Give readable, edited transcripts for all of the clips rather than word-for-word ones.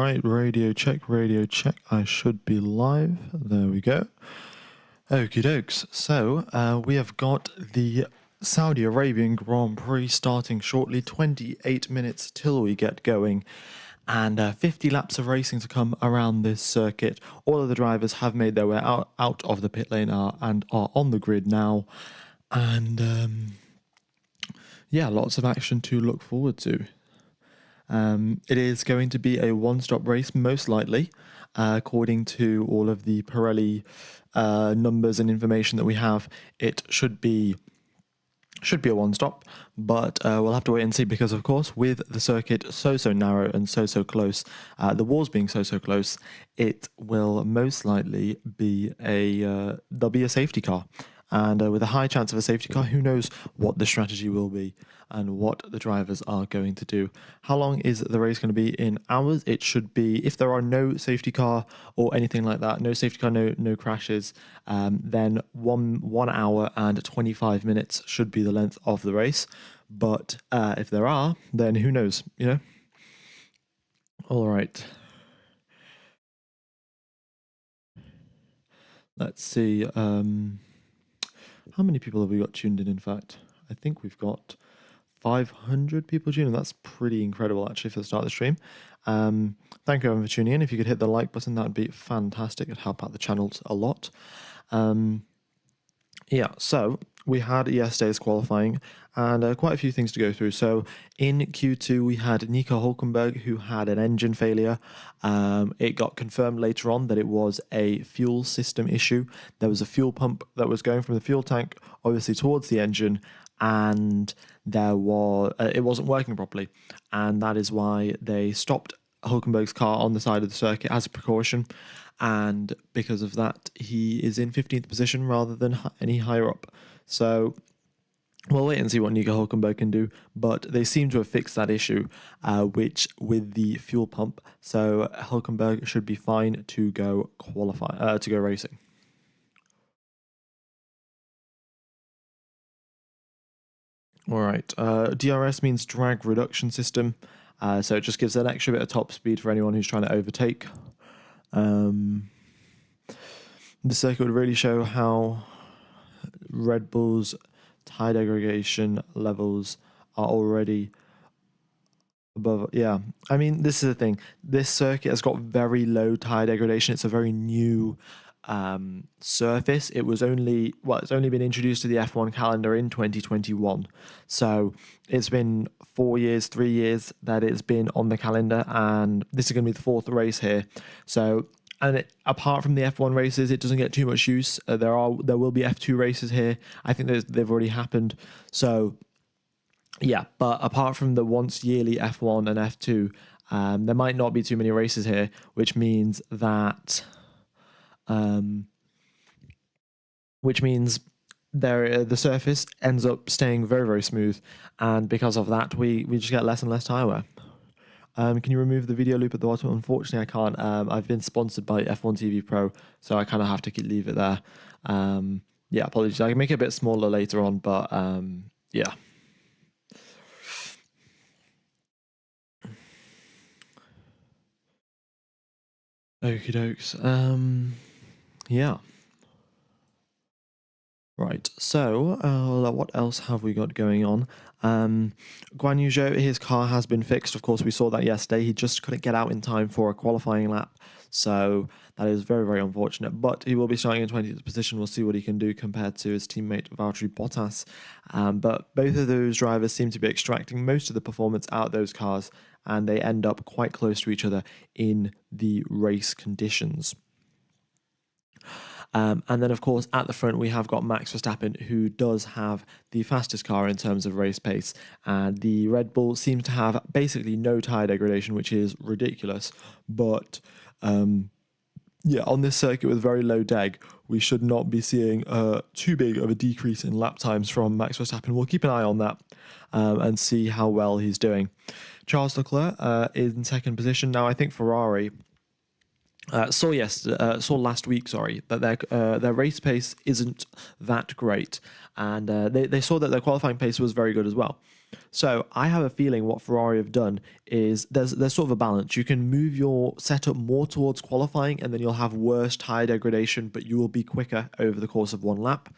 Alright, radio check, I should be live. There we go. Okie dokes. So, we have got the Saudi Arabian Grand Prix starting shortly, 28 minutes till we get going, and 50 laps of racing to come around this circuit. All of the drivers have made their way out of the pit lane and are on the grid now, and yeah, lots of action to look forward to. It is going to be a one-stop race, most likely, according to all of the Pirelli numbers and information that we have. It should be a one-stop, but we'll have to wait and see because, of course, with the circuit so narrow and so close, the walls being so close, it will most likely be there'll be a safety car. And with a high chance of a safety car, who knows what the strategy will be and what the drivers are going to do. How long is the race going to be in hours? It should be, if there are no safety car or anything like that, no safety car, no crashes, then 1 hour and 25 minutes should be the length of the race. But if there are, then who knows, you know? All right. Let's see. How many people have we got tuned in fact? I think we've got 500 people tuned in. That's pretty incredible, actually, for the start of the stream. Thank you everyone for tuning in. If you could hit the like button, that would be fantastic. It'd help out the channels a lot. Yeah, so we had yesterday's qualifying and quite a few things to go through. So in Q2, we had Nico Hülkenberg, who had an engine failure. It got confirmed later on that it was a fuel system issue. There was a fuel pump that was going from the fuel tank, obviously, towards the engine, and there was it wasn't working properly. And that is why they stopped Hülkenberg's car on the side of the circuit as a precaution. And because of that, he is in 15th position rather than any higher up. So we'll wait and see what Nico Hülkenberg can do, but they seem to have fixed that issue, which with the fuel pump. So Hülkenberg should be fine to go to go racing. All right, DRS means drag reduction system. So it just gives an extra bit of top speed for anyone who's trying to overtake. The circuit would really show how Red Bull's tire degradation levels are already above. Yeah, I mean, this is the thing. This circuit has got very low tire degradation. It's a very new surface. It's only been introduced to the F1 calendar in 2021. So it's been 3 years that it's been on the calendar, and this is going to be the 4th race here. So, apart from the F1 races, it doesn't get too much use. There will be F2 races here. I think they've already happened. So, yeah, but apart from the once yearly F1 and F2, there might not be too many races here, which means that the surface ends up staying very smooth, and because of that, we just get less and less tire wear. Can you remove the video loop at the bottom? Unfortunately, I can't. I've been sponsored by F1 TV Pro, so I kind of have to leave it there. Yeah, apologies. I can make it a bit smaller later on, but yeah. Okie dokes. Yeah. Right, so what else have we got going on? Guan Yu Zhou, his car has been fixed. Of course, we saw that yesterday. He just couldn't get out in time for a qualifying lap. So that is very unfortunate. But he will be starting in 20th position. We'll see what he can do compared to his teammate Valtteri Bottas. But both of those drivers seem to be extracting most of the performance out of those cars, and they end up quite close to each other in the race conditions. And then, of course, at the front, we have got Max Verstappen, who does have the fastest car in terms of race pace. And the Red Bull seems to have basically no tyre degradation, which is ridiculous. But, yeah, on this circuit with very low deg, we should not be seeing too big of a decrease in lap times from Max Verstappen. We'll keep an eye on that and see how well he's doing. Charles Leclerc is in 2nd position. Now, I think Ferrari saw last week, sorry, that their race pace isn't that great, and they saw that their qualifying pace was very good as well. So I have a feeling what Ferrari have done is there's sort of a balance. You can move your setup more towards qualifying, and then you'll have worse tire degradation, but you will be quicker over the course of one lap.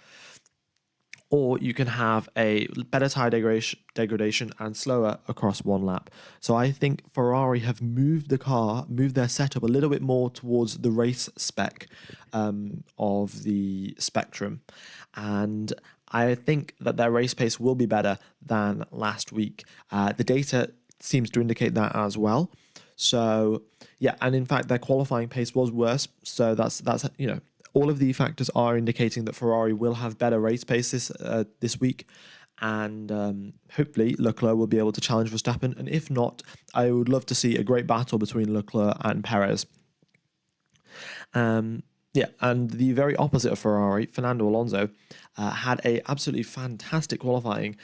Or you can have a better tire degradation and slower across one lap. So I think Ferrari have moved their setup a little bit more towards the race spec of the spectrum. And I think that their race pace will be better than last week. The data seems to indicate that as well. So yeah, and in fact, their qualifying pace was worse. So that's all of the factors are indicating that Ferrari will have better race paces this week, and hopefully Leclerc will be able to challenge Verstappen. And if not, I would love to see a great battle between Leclerc and Perez. Yeah, and the very opposite of Ferrari, Fernando Alonso, had a absolutely fantastic qualifying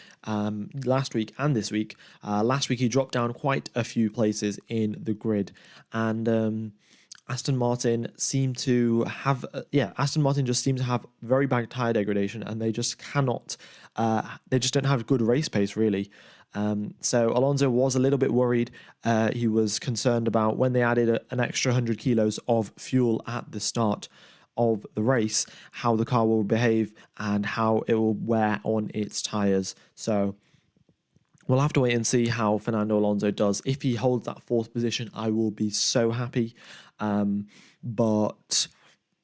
last week and this week. Last week he dropped down quite a few places in the grid, and Aston Martin seemed to have, Aston Martin just seemed to have very bad tyre degradation, and they just cannot, they just don't have good race pace, really. So Alonso was a little bit worried. He was concerned about when they added an extra 100 kilos of fuel at the start of the race, how the car will behave and how it will wear on its tyres. So we'll have to wait and see how Fernando Alonso does. If he holds that fourth position, I will be so happy. But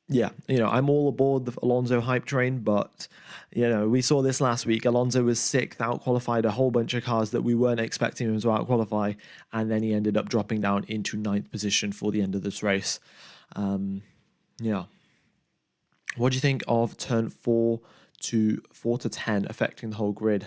yeah, I'm all aboard the Alonso hype train, but we saw this last week. Alonso was sixth, out-qualified a whole bunch of cars that we weren't expecting him to out-qualify, and then he ended up dropping down into ninth position for the end of this race. Yeah. What do you think of turn 4 to 10 affecting the whole grid?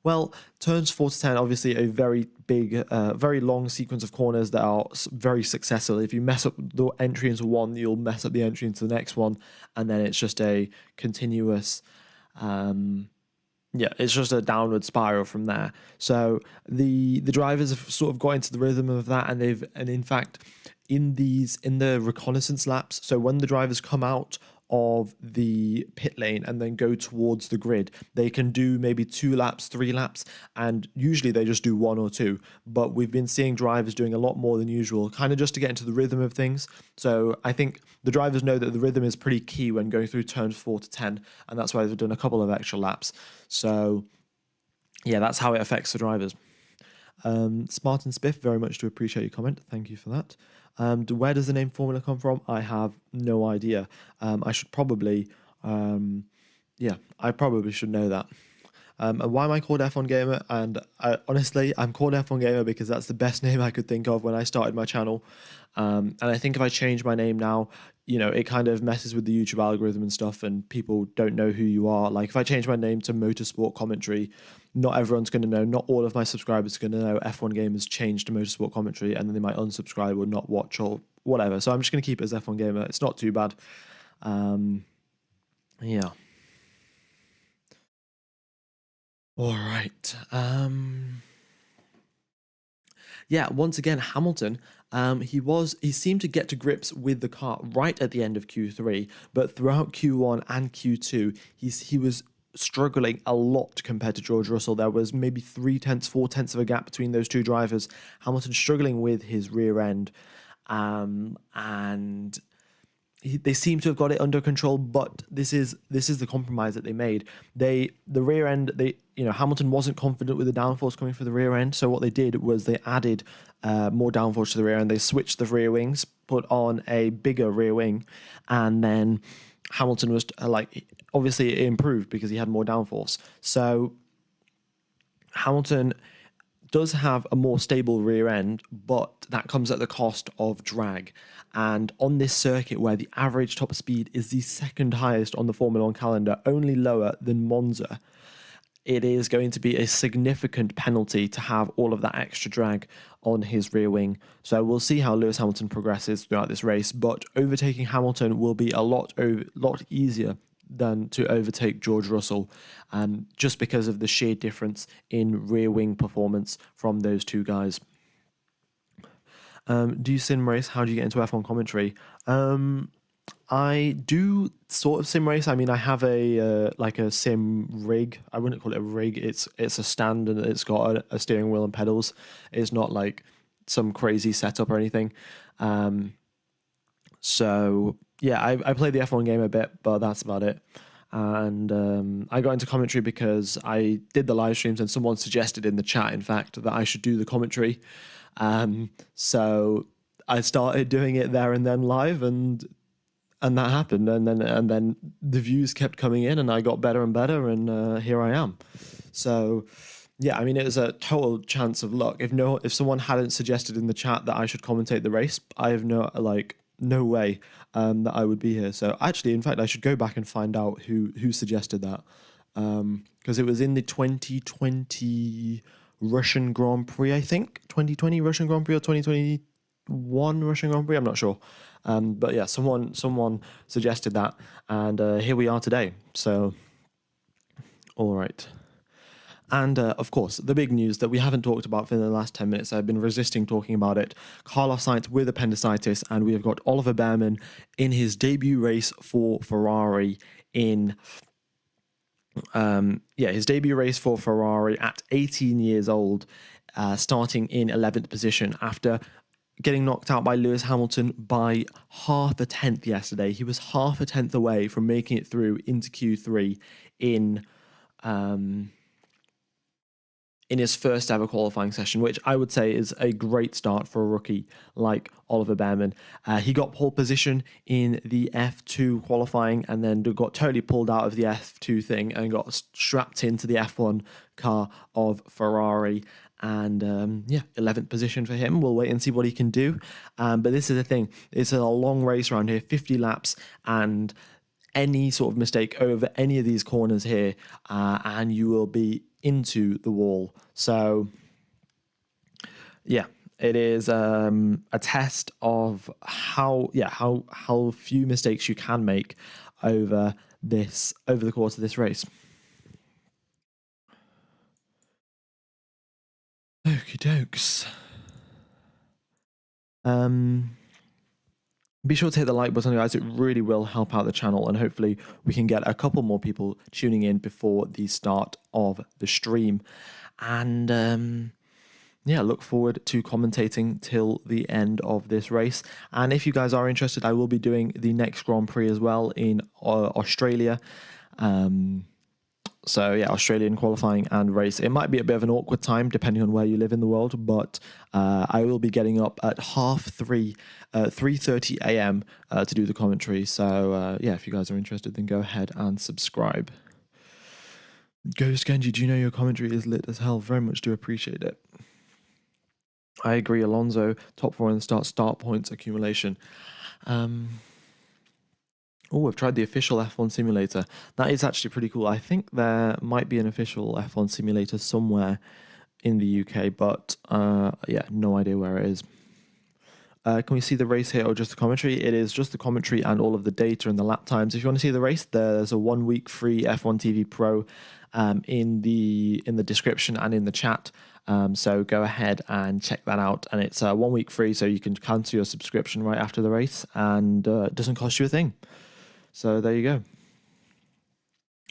Well, turns 4 to 10, obviously a very big, very long sequence of corners that are very successful. If you mess up the entry into one, you'll mess up the entry into the next one, and then it's just a continuous, it's just a downward spiral from there. So the drivers have sort of got into the rhythm of that, and in fact, in the reconnaissance laps, so when the drivers come out of the pit lane and then go towards the grid, they can do maybe 2 laps, 3 laps, and usually they just do 1 or 2. But we've been seeing drivers doing a lot more than usual, kind of just to get into the rhythm of things. So I think the drivers know that the rhythm is pretty key when going through turns 4 to 10, and that's why they've done a couple of extra laps. So yeah, that's how it affects the drivers. Smart and Spiff, very much to appreciate your comment. Thank you for that. Where does the name Formula come from? I have no idea. I should probably, I probably should know that. And why am I called F1 Gamer? And honestly, I'm called F1 Gamer because that's the best name I could think of when I started my channel. And I think if I change my name now, it kind of messes with the YouTube algorithm and stuff, and people don't know who you are. Like if I change my name to Motorsport Commentary, not everyone's going to know, not all of my subscribers are going to know F1 Gamers changed to Motorsport Commentary, and then they might unsubscribe or not watch or whatever. So I'm just going to keep it as F1 Gamer. It's not too bad. Yeah. All right. Yeah, once again, Hamilton, he seemed to get to grips with the car right at the end of Q3, but throughout Q1 and Q2, he was struggling a lot compared to George Russell. There was maybe 4/10 of a gap between those two drivers. Hamilton struggling with his rear end, and they seem to have got it under control, but this is the compromise that they made. The rear end, Hamilton wasn't confident with the downforce coming from the rear end, so what they did was they added more downforce to the rear end. They switched the rear wings, put on a bigger rear wing, and then Hamilton was obviously it improved because he had more downforce. So Hamilton does have a more stable rear end, but that comes at the cost of drag. And on this circuit where the average top speed is the second highest on the Formula 1 calendar, only lower than Monza, it is going to be a significant penalty to have all of that extra drag on his rear wing. So we'll see how Lewis Hamilton progresses throughout this race, but overtaking Hamilton will be a lot easier than to overtake George Russell, just because of the sheer difference in rear wing performance from those two guys. Do you sim race? How do you get into F1 commentary? I do sort of sim race. I mean, I have a like a sim rig. I wouldn't call it a rig. It's a stand and it's got a steering wheel and pedals. It's not like some crazy setup or anything. So yeah, I played the F1 game a bit, but that's about it. And I got into commentary because I did the live streams and someone suggested in the chat, in fact, that I should do the commentary. So I started doing it there and then live, and that happened, and then the views kept coming in, and I got better and better, and here I am. So yeah, I mean, it was a total chance of luck. If someone hadn't suggested in the chat that I should commentate the race, I have no way that I would be here. So actually, in fact, I should go back and find out who suggested that, because it was in the 2020 Russian Grand Prix, I think 2020 Russian Grand Prix or 2021 Russian Grand Prix. I'm not sure, but yeah, someone suggested that, and here we are today. So, all right. And of course, the big news that we haven't talked about for the last 10 minutes, I've been resisting talking about it. Carlos Sainz with appendicitis, and we have got Oliver Behrman in his debut race for Ferrari his debut race for Ferrari at 18 years old, starting in 11th position after getting knocked out by Lewis Hamilton by half a tenth yesterday. He was half a tenth away from making it through into Q3 in his first ever qualifying session, which I would say is a great start for a rookie like Oliver Behrman. He got pole position in the F2 qualifying and then got totally pulled out of the F2 thing and got strapped into the F1 car of Ferrari. And 11th position for him. We'll wait and see what he can do. But this is the thing. It's a long race around here, 50 laps, and any sort of mistake over any of these corners here, and you will be into the wall. So yeah, it is a test of how few mistakes you can make over the course of this race. Okie dokes. Be sure to hit the like button, guys. It really will help out the channel, and hopefully we can get a couple more people tuning in before the start of the stream. And look forward to commentating till the end of this race. And if you guys are interested, I will be doing the next Grand Prix as well in Australia. So yeah, Australian qualifying and race. It might be a bit of an awkward time depending on where you live in the world, but I will be getting up at 3:30 a.m. To do the commentary. So if you guys are interested, then go ahead and subscribe. Ghost Genji, do you know your commentary is lit as hell? Very much do appreciate it. I agree, Alonso, top 4 in the start points accumulation. Oh, I've tried the official F1 simulator. That is actually pretty cool. I think there might be an official F1 simulator somewhere in the UK, but no idea where it is. Can we see the race here or just the commentary? It is just the commentary and all of the data and the lap times. If you want to see the race, there's a 1 week free F1 TV Pro in the description and in the chat. So go ahead and check that out. And it's 1 week free, so you can cancel your subscription right after the race, and it doesn't cost you a thing. So there you go.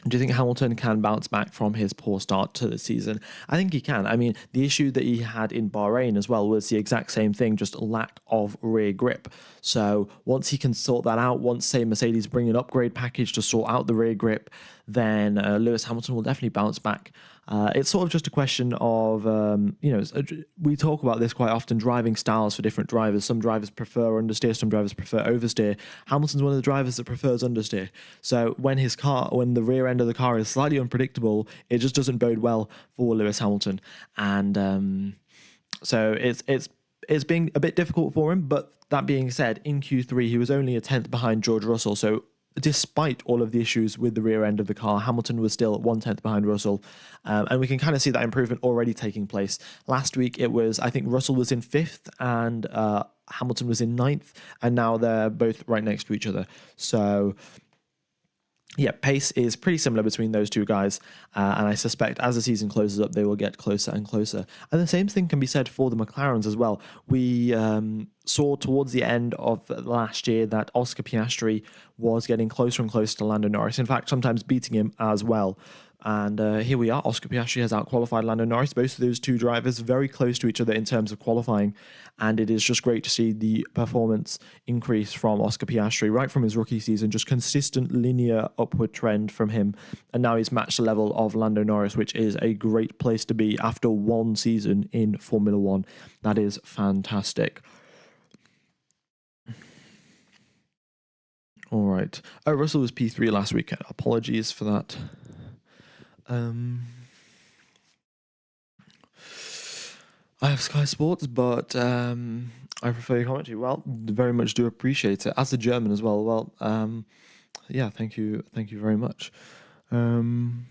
Do you think Hamilton can bounce back from his poor start to the season? I think he can. I mean, the issue that he had in Bahrain as well was the exact same thing, just lack of rear grip. So once he can sort that out, once, say, Mercedes bring an upgrade package to sort out the rear grip, then Lewis Hamilton will definitely bounce back. It's sort of just a question of, we talk about this quite often, driving styles for different drivers. Some drivers prefer understeer, some drivers prefer oversteer. Hamilton's one of the drivers that prefers understeer. So when the rear end of the car is slightly unpredictable, it just doesn't bode well for Lewis Hamilton. And so it's been a bit difficult for him. But that being said, in Q3, he was only a 10th behind George Russell. So despite all of the issues with the rear end of the car, Hamilton was still 1/10 behind Russell. And we can kind of see that improvement already taking place. Last week, I think Russell was in 5th and Hamilton was in 9th, and now they're both right next to each other. So yeah, pace is pretty similar between those two guys, and I suspect as the season closes up, they will get closer and closer. And the same thing can be said for the McLarens as well. We saw towards the end of last year that Oscar Piastri was getting closer and closer to Lando Norris, in fact, sometimes beating him as well. And here we are. Oscar Piastri has outqualified Lando Norris. Both of those two drivers very close to each other in terms of qualifying. And it is just great to see the performance increase from Oscar Piastri right from his rookie season. Just consistent linear upward trend from him. And now he's matched the level of Lando Norris, which is a great place to be after one season in Formula One. That is fantastic. All right. Oh, Russell was P3 last weekend. Apologies for that. I have Sky Sports, but I prefer your commentary. Well, very much do appreciate it. As a German as well. Well, yeah, thank you very much. Can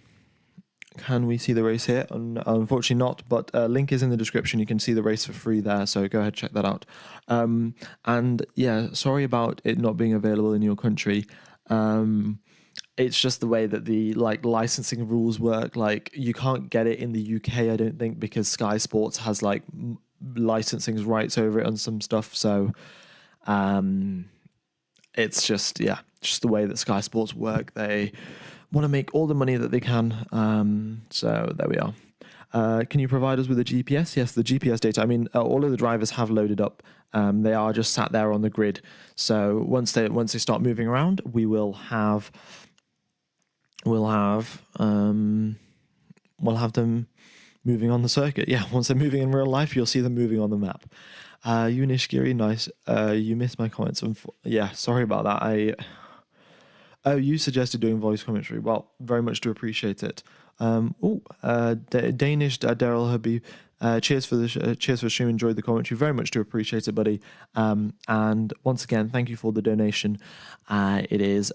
we see the race here? Unfortunately not, but link is in the description. You can see the race for free there, so go ahead, check that out. And yeah, sorry about it not being available in your country. It's just the way that the licensing rules work. Like, you can't get it in the UK, I don't think, because Sky Sports has licensing rights over it on some stuff. So it's just the way that Sky Sports work. They want to make all the money that they can. So there we are. Can you provide us with a GPS? Yes, the GPS data. I mean, all of the drivers have loaded up. They are just sat there on the grid. So once they start moving around, we'll have them moving on the circuit. Yeah, once they're moving in real life, you'll see them moving on the map. You Nishigiri, nice. You missed my comments. Yeah, sorry about that. You suggested doing voice commentary. Well, very much do appreciate it. Danish Daryl Hubby. Cheers for the stream. Enjoyed the commentary. Very much do appreciate it, buddy. And once again, thank you for the donation. It is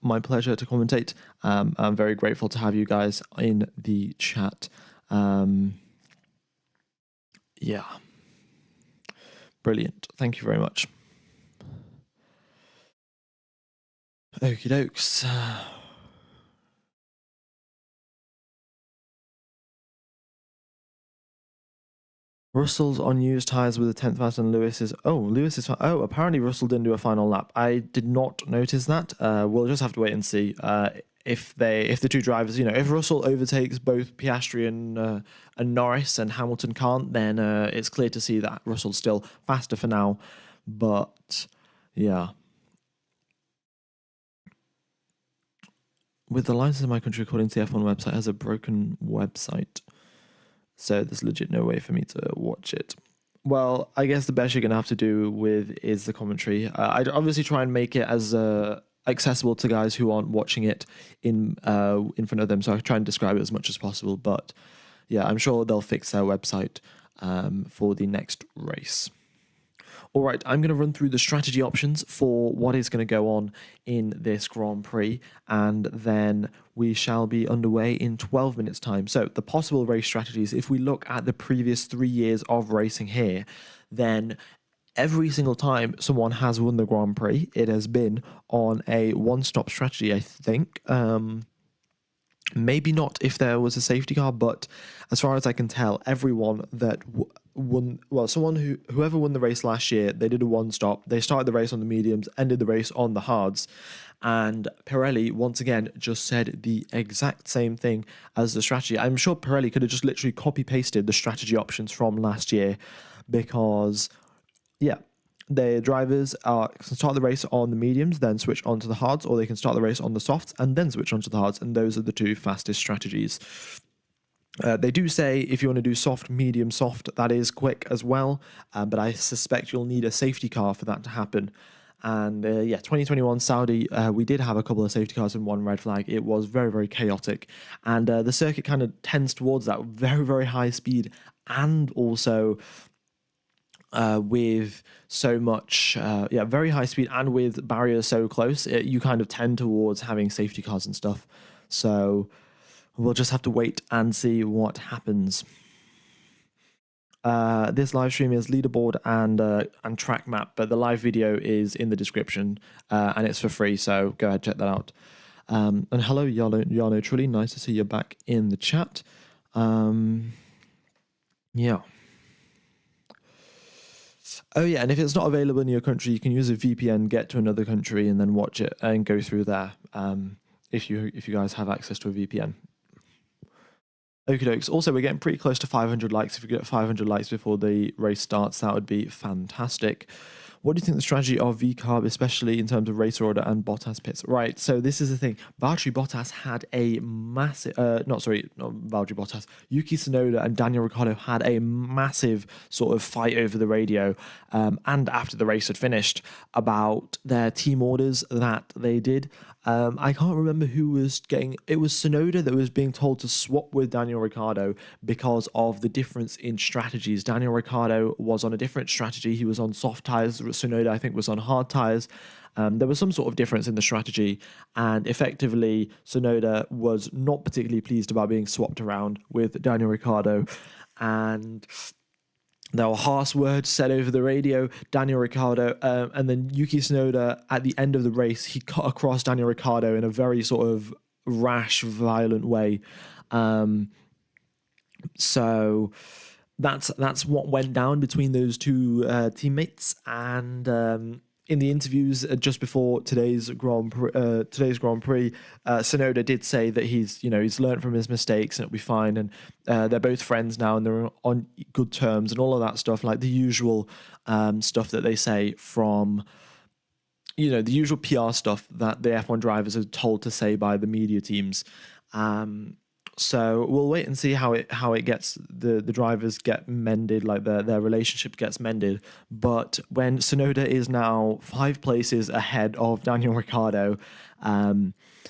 my pleasure to commentate. I'm very grateful to have you guys in the chat. Yeah. Brilliant. Thank you very much. Okie dokes. Russell's on used tyres with the 10th fast and Lewis is... apparently Russell didn't do a final lap. I did not notice that. We'll just have to wait and see if the two drivers, if Russell overtakes both Piastri and Norris and Hamilton can't, then it's clear to see that Russell's still faster for now. But, yeah. With the license in my country, according to the F1 website, has a broken website. So there's legit no way for me to watch it. Well, I guess the best you're going to have to do with is the commentary. I'd obviously try and make it as accessible to guys who aren't watching it in front of them. So I try and describe it as much as possible. But yeah, I'm sure they'll fix their website for the next race. All right, I'm going to run through the strategy options for what is going to go on in this Grand Prix, and then we shall be underway in 12 minutes' time. So the possible race strategies, if we look at the previous 3 years of racing here, then every single time someone has won the Grand Prix, it has been on a one-stop strategy, I think. Maybe not if there was a safety car, but as far as I can tell, everyone that won, whoever won the race last year, they did a one-stop. They started the race on the mediums, ended the race on the hards. And Pirelli, once again, just said the exact same thing as the strategy. I'm sure Pirelli could have just literally copy-pasted the strategy options from last year because, yeah, the drivers can start the race on the mediums, then switch onto the hards, or they can start the race on the softs and then switch onto the hards, and those are the two fastest strategies. They do say if you want to do soft, medium, soft, that is quick as well, but I suspect you'll need a safety car for that to happen. And 2021 Saudi, we did have a couple of safety cars and one red flag. It was very, very chaotic, and the circuit kind of tends towards that very, very high speed, and also with so much, very high speed, and with barriers so close, you kind of tend towards having safety cars and stuff. So we'll just have to wait and see what happens. this live stream is leaderboard and track map, but the live video is in the description and it's for free. So go ahead, check that out. And hello, Yano Trulli. Nice to see you back in the chat. Yeah. Oh yeah, and if it's not available in your country, you can use a VPN, get to another country, and then watch it and go through there. If you guys have access to a VPN. Okie dokes. Also, we're getting pretty close to 500 likes. If we get 500 likes before the race starts, that would be fantastic. What do you think the strategy of VCarb, especially in terms of race order and Bottas pits? Right, so this is the thing. Valtteri Bottas had a massive, not Valtteri Bottas, Yuki Tsunoda and Daniel Ricciardo had a massive sort of fight over the radio and after the race had finished about their team orders that they did. I can't remember who was getting, it was Tsunoda that was being told to swap with Daniel Ricciardo because of the difference in strategies. Daniel Ricciardo was on a different strategy. He was on soft tyres. Tsunoda, I think, was on hard tyres. There was some sort of difference in the strategy, and effectively Tsunoda was not particularly pleased about being swapped around with Daniel Ricciardo, and there were harsh words said over the radio. Daniel Ricciardo, and then Yuki Tsunoda at the end of the race, he cut across Daniel Ricciardo in a very sort of rash, violent way. So that's what went down between those two teammates, and in the interviews just before today's Grand Prix, Tsunoda did say that he's learned from his mistakes and it'll be fine, and they're both friends now and they're on good terms and all of that stuff, like the usual stuff that they say from the usual PR stuff that the F1 drivers are told to say by the media teams. So we'll wait and see how it gets, the drivers get mended, like their relationship gets mended. But when Tsunoda is now 5 places ahead of Daniel Ricciardo,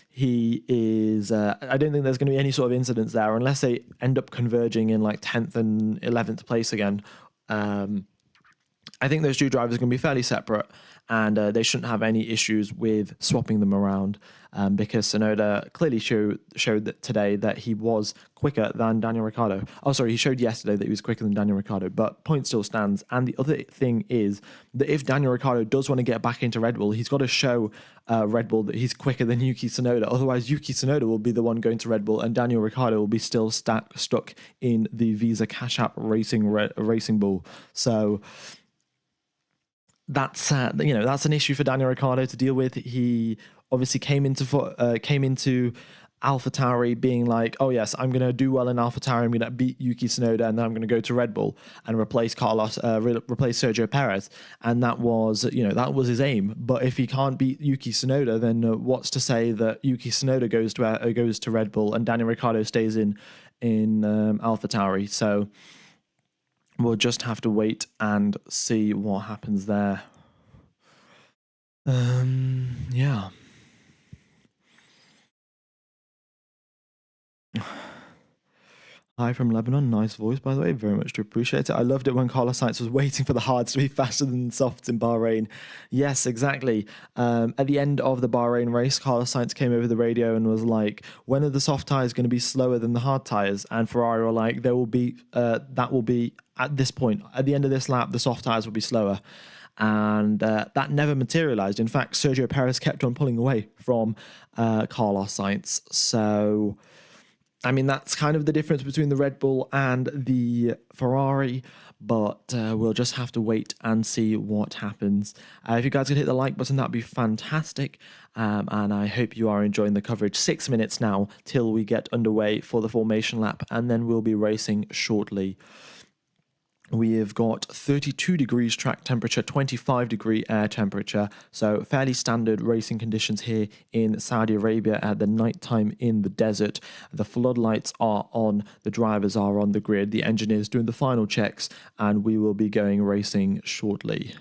he is. I don't think there's going to be any sort of incidents there unless they end up converging in like 10th and 11th place again. I think those two drivers are going to be fairly separate, and they shouldn't have any issues with swapping them around because Tsunoda clearly showed that today that he was quicker than Daniel Ricciardo. Oh, sorry, he showed yesterday that he was quicker than Daniel Ricciardo, but point still stands. And the other thing is that if Daniel Ricciardo does want to get back into Red Bull, he's got to show Red Bull that he's quicker than Yuki Tsunoda. Otherwise, Yuki Tsunoda will be the one going to Red Bull, and Daniel Ricciardo will be still stuck in the Visa Cash App Racing Bull. So that's that's an issue for Daniel Ricciardo to deal with. He obviously came into AlphaTauri being like, oh yes, I'm going to do well in AlphaTauri, I'm going to beat Yuki Tsunoda, and then I'm going to go to Red Bull and replace Sergio Perez, and that was his aim. But if he can't beat Yuki Tsunoda, then what's to say that Yuki Tsunoda goes to Red Bull and Daniel Ricciardo stays in AlphaTauri? So we'll just have to wait and see what happens there. Yeah. Hi from Lebanon. Nice voice, by the way. Very much to appreciate it. I loved it when Carlos Sainz was waiting for the hards to be faster than softs in Bahrain. Yes, exactly. At the end of the Bahrain race, Carlos Sainz came over the radio and was like, when are the soft tyres going to be slower than the hard tyres? And Ferrari were like, that will be at this point, at the end of this lap, the soft tyres will be slower. And that never materialized. In fact, Sergio Perez kept on pulling away from Carlos Sainz. So I mean, that's kind of the difference between the Red Bull and the Ferrari, but we'll just have to wait and see what happens. If you guys could hit the like button, that'd be fantastic. And I hope you are enjoying the coverage. 6 minutes now till we get underway for the formation lap, and then we'll be racing shortly. We have got 32 degrees track temperature, 25 degree air temperature. So fairly standard racing conditions here in Saudi Arabia at the night time in the desert. The floodlights are on, the drivers are on the grid, the engineers doing the final checks, and we will be going racing shortly.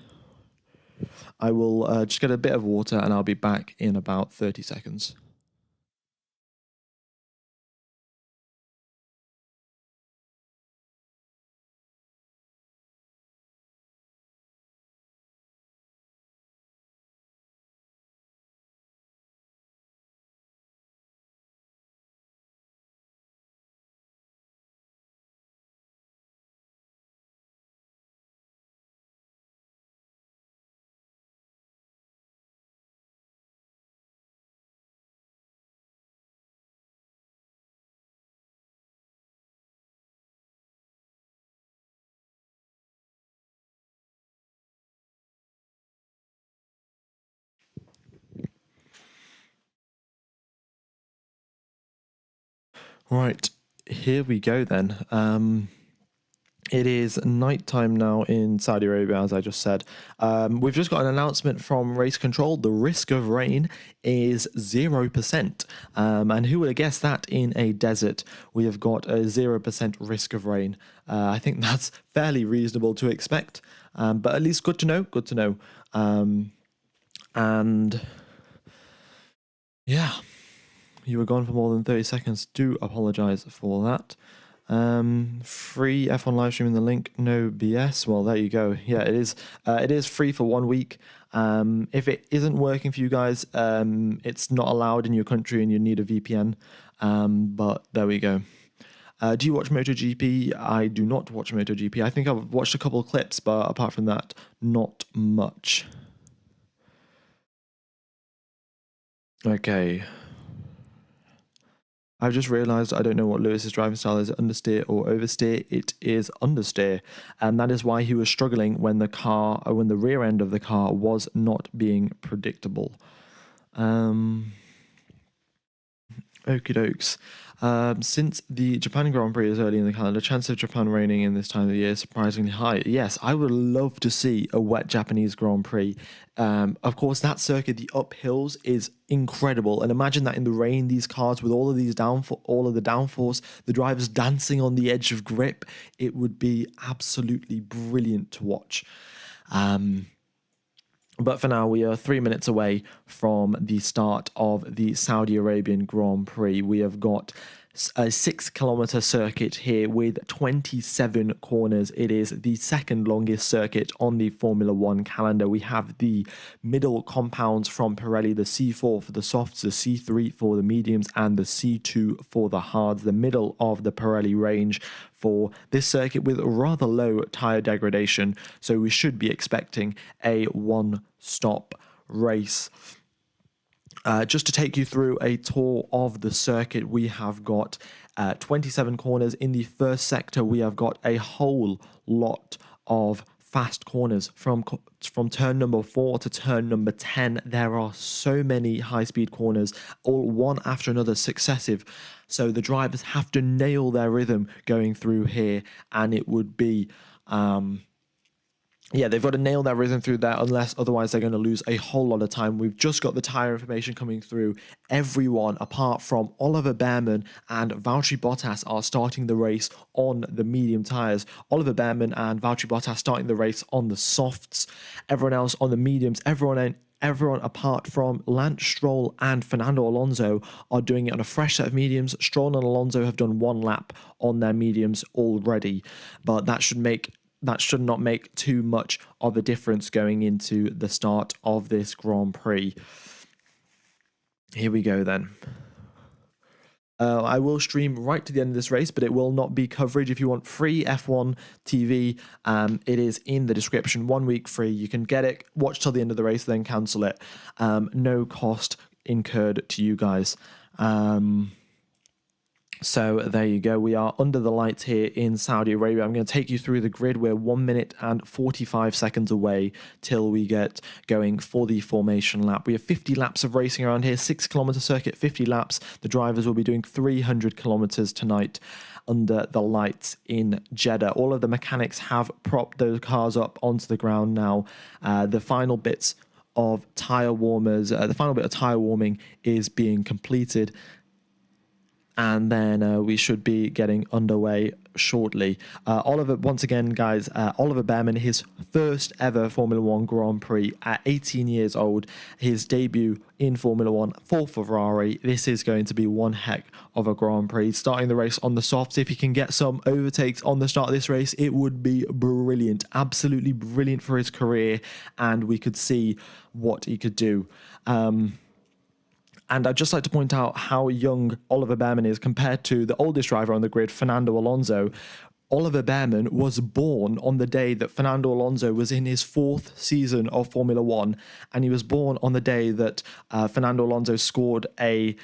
I will just get a bit of water and I'll be back in about 30 seconds. Right, here we go then. It is nighttime now in Saudi Arabia, as I just said. We've just got an announcement from Race Control. The risk of rain is 0%. And who would have guessed that in a desert we have got a 0% risk of rain? I think that's fairly reasonable to expect, but at least good to know, good to know. And yeah, you were gone for more than 30 seconds. Do apologize for that. Free F1 live stream in the link, no BS. Well, there you go. Yeah, it is free for 1 week. If it isn't working for you guys, it's not allowed in your country and you need a VPN. But there we go. Do you watch MotoGP? I do not watch MotoGP. I think I've watched a couple of clips, but apart from that, not much. Okay. I've just realised I don't know what Lewis's driving style is, understeer or oversteer. It is understeer, and that is why he was struggling when the rear end of the car was not being predictable. Okie dokes. Since the Japan Grand Prix is early in the calendar, chance of Japan raining in this time of the year is surprisingly high. Yes, I would love to see a wet Japanese Grand Prix. Of course, that circuit, the uphills, is incredible. And imagine that in the rain, these cars with all of the downforce, the drivers dancing on the edge of grip. It would be absolutely brilliant to watch. But for now, we are 3 minutes away from the start of the Saudi Arabian Grand Prix. We have got a 6-kilometer circuit here with 27 corners. It is the second longest circuit on the Formula One calendar. We have the middle compounds from Pirelli, the C4 for the softs, the C3 for the mediums, and the C2 for the hards. The middle of the Pirelli range for this circuit with rather low tyre degradation. So we should be expecting a one-stop race. Just to take you through a tour of the circuit, we have got 27 corners. In the first sector, we have got a whole lot of fast corners from turn number 4 to turn number 10. There are so many high-speed corners, all one after another, successive. So the drivers have to nail their rhythm going through here, and it would be... yeah, they've got to nail their rhythm through there, unless otherwise they're going to lose a whole lot of time. We've just got the tyre information coming through. Everyone, apart from Oliver Behrman and Valtteri Bottas, are starting the race on the medium tyres. Oliver Behrman and Valtteri Bottas starting the race on the softs. Everyone else on the mediums. Everyone apart from Lance Stroll and Fernando Alonso are doing it on a fresh set of mediums. Stroll and Alonso have done 1 lap on their mediums already, but that should not make too much of a difference going into the start of this Grand Prix. Here we go then. I will stream right to the end of this race, but it will not be coverage. If you want free F1 TV, it is in the description. 1 week free. You can get it, watch till the end of the race, then cancel it. No cost incurred to you guys. So there you go. We are under the lights here in Saudi Arabia. I'm going to take you through the grid. We're 1 minute and 45 seconds away till we get going for the formation lap. We have 50 laps of racing around here, 6-kilometer circuit, 50 laps. The drivers will be doing 300 kilometers tonight under the lights in Jeddah. All of the mechanics have propped those cars up onto the ground now. The final bits of tire warmers, the final bit of tire warming is being completed. And then we should be getting underway shortly. Once again, guys, Oliver Behrman, his first ever Formula One Grand Prix at 18 years old, his debut in Formula One for Ferrari. This is going to be one heck of a Grand Prix. Starting the race on the softs. If he can get some overtakes on the start of this race, it would be brilliant. Absolutely brilliant for his career, and we could see what he could do. And I'd just like to point out how young Oliver Behrman is compared to the oldest driver on the grid, Fernando Alonso. Oliver Behrman was born on the day that Fernando Alonso was in his 4th season of Formula One, and he was born on the day that Fernando Alonso scored a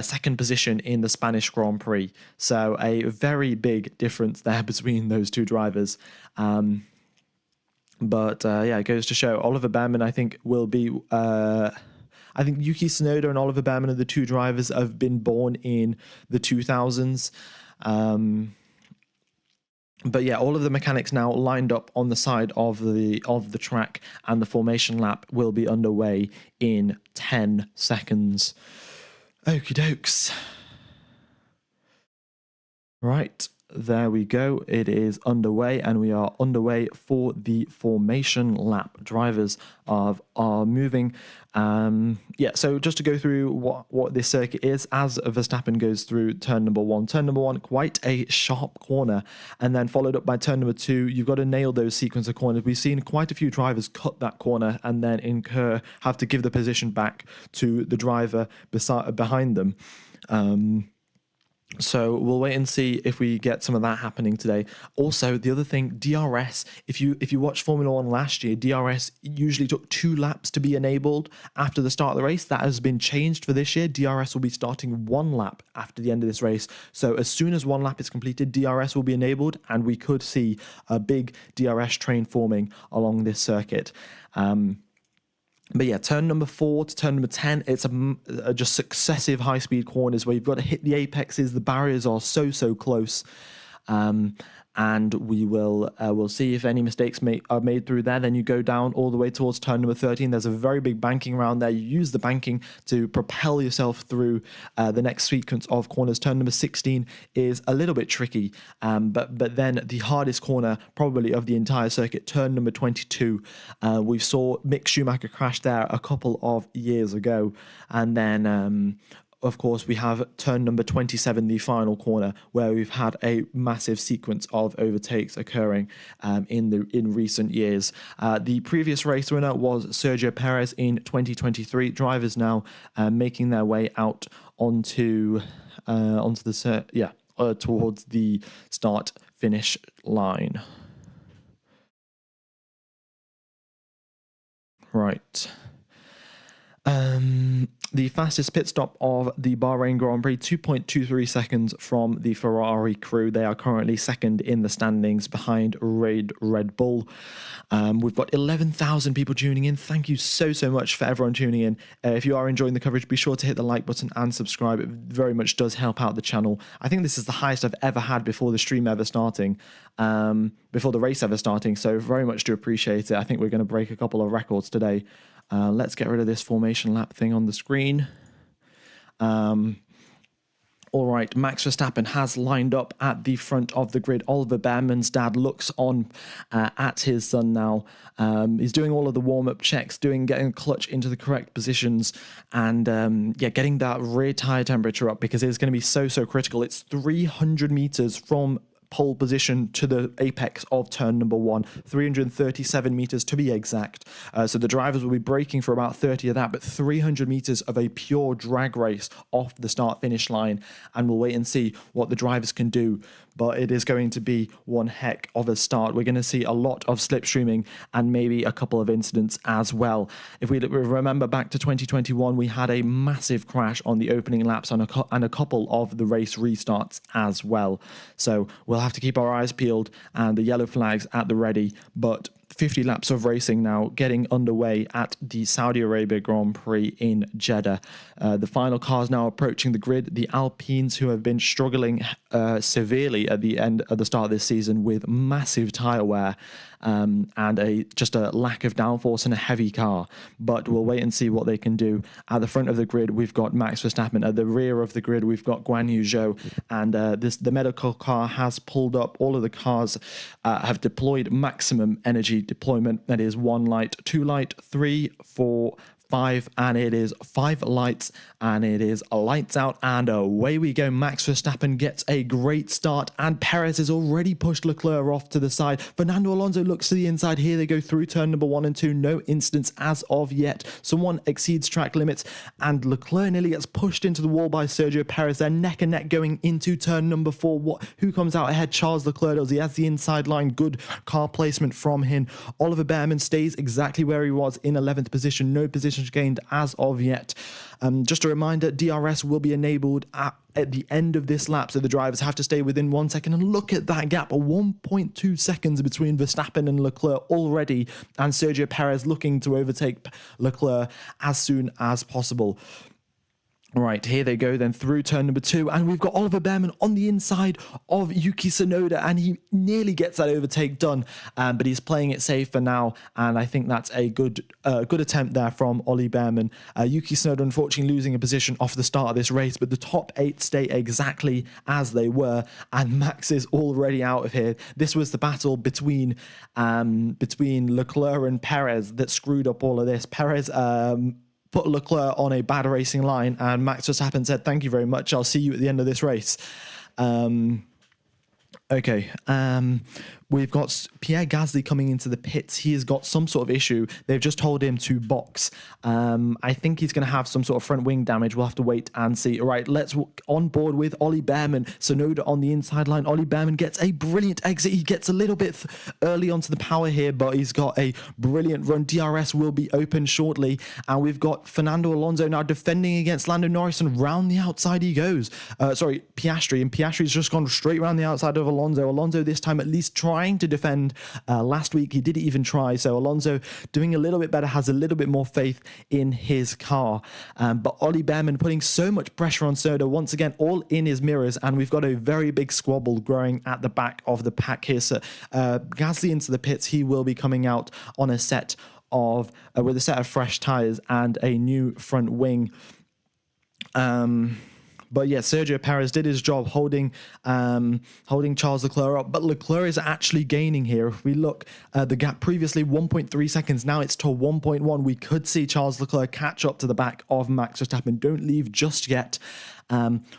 second position in the Spanish Grand Prix. So a very big difference there between those two drivers. But yeah, it goes to show Oliver Behrman, I think, will be... I think Yuki Tsunoda and Oliver Behrman are the two drivers that have been born in the 2000s. But yeah, all of the mechanics now lined up on the side of the track, and the formation lap will be underway in 10 seconds. Okie dokes. Right, there we go. It is underway, and we are underway for the formation lap. Drivers are moving. So just to go through what this circuit is, as Verstappen goes through turn number one. Turn number one, quite a sharp corner, and then followed up by turn number two. You've got to nail those sequence of corners. We've seen quite a few drivers cut that corner and then have to give the position back to the driver behind them. So we'll wait and see if we get some of that happening today. Also, the other thing, DRS, if you watched Formula One last year, DRS usually took 2 laps to be enabled after the start of the race. That has been changed for this year. DRS will be starting 1 lap after the end of this race. So as soon as 1 lap is completed, DRS will be enabled, and we could see a big DRS train forming along this circuit. But yeah, turn number 4 to turn number 10, it's just successive high-speed corners where you've got to hit the apexes. The barriers are so close. And we'll see if any mistakes are made through there. Then you go down all the way towards turn number 13. There's a very big banking around there. You use the banking to propel yourself through the next sequence of corners. Turn number 16 is a little bit tricky, but then the hardest corner probably of the entire circuit, turn number 22. We saw Mick Schumacher crash there a couple of years ago, and then of course, we have turn number 27, the final corner, where we've had a massive sequence of overtakes occurring in recent years. The previous race winner was Sergio Perez in 2023. Drivers now making their way out towards the start-finish line. Right. The fastest pit stop of the Bahrain Grand Prix, 2.23 seconds from the Ferrari crew. They are currently second in the standings behind Red Bull. We've got 11,000 people tuning in. Thank you so much for everyone tuning in. If you are enjoying the coverage, be sure to hit the like button and subscribe. It very much does help out the channel. I think this is the highest I've ever had before the stream ever starting, before the race ever starting. So very much do appreciate it. I think we're going to break a couple of records today. Let's get rid of this formation lap thing on the screen. All right, Max Verstappen has lined up at the front of the grid. Oliver Behrman's dad looks on at his son now. He's doing all of the warm-up checks, getting clutch into the correct positions, and getting that rear tyre temperature up, because it's going to be so critical. It's 300 meters from pole position to the apex of turn number 1, 337 meters to be exact. So the drivers will be braking for about 30 of that, but 300 meters of a pure drag race off the start finish line, and we'll wait and see what the drivers can do. But it is going to be one heck of a start. We're going to see a lot of slipstreaming and maybe a couple of incidents as well. If we remember back to 2021, we had a massive crash on the opening laps and a couple of the race restarts as well. So we'll have to keep our eyes peeled and the yellow flags at the ready. But 50 laps of racing now getting underway at the Saudi Arabia Grand Prix in Jeddah. The final cars now approaching the grid. The Alpines, who have been struggling severely at the start of this season with massive tyre wear and just a lack of downforce and a heavy car. But we'll wait and see what they can do. At the front of the grid, we've got Max Verstappen. At the rear of the grid, we've got Guan Yu Zhou. And the medical car has pulled up. All of the cars have deployed maximum energy deployment. That is 1 light, 2 light, 3, 4, 5, and it is 5 lights, and it is lights out, and away we go. Max Verstappen gets a great start, and Perez has already pushed Leclerc off to the side. Fernando Alonso looks to the inside. Here they go through turn number 1 and 2. No incidents as of yet. Someone exceeds track limits, and Leclerc nearly gets pushed into the wall by Sergio Perez. They're neck and neck going into turn number 4. Who comes out ahead? Charles Leclerc does. He has the inside line. Good car placement from him. Oliver Behrman stays exactly where he was in 11th position. No position positions gained as of yet. Just a reminder, DRS will be enabled at the end of this lap, so the drivers have to stay within 1 second. And look at that gap, 1.2 seconds between Verstappen and Leclerc already, and Sergio Perez looking to overtake Leclerc as soon as possible. Right, here they go then through turn number 2, and we've got Oliver Behrman on the inside of Yuki Tsunoda, and he nearly gets that overtake done, but he's playing it safe for now, and I think that's a good attempt there from Ollie Behrman. Yuki Tsunoda unfortunately losing a position off the start of this race, but the top 8 stay exactly as they were, and Max is already out of here. This was the battle between Leclerc and Perez that screwed up all of this. Perez put Leclerc on a bad racing line, and Max Verstappen said, "Thank you very much. I'll see you at the end of this race." We've got Pierre Gasly coming into the pits. He has got some sort of issue. They've just told him to box. I think he's going to have some sort of front wing damage. We'll have to wait and see. All right, let's on board with Ollie Behrman. Tsunoda on the inside line. Ollie Behrman gets a brilliant exit. He gets a little bit early onto the power here, but he's got a brilliant run. DRS will be open shortly. And we've got Fernando Alonso now defending against Lando Norris, and round the outside he goes. Piastri. And Piastri's just gone straight round the outside of Alonso. Alonso this time at least trying to defend. Last week he didn't even try, so Alonso doing a little bit better, has a little bit more faith in his car, but Ollie Behrman putting so much pressure on Tsunoda, once again all in his mirrors, and we've got a very big squabble growing at the back of the pack here. So Gasly into the pits. He will be coming out on a set of with a set of fresh tires and a new front wing. But yeah, Sergio Perez did his job holding Charles Leclerc up, but Leclerc is actually gaining here. If we look at the gap previously, 1.3 seconds, now it's to 1.1. We could see Charles Leclerc catch up to the back of Max Verstappen. Don't leave just yet.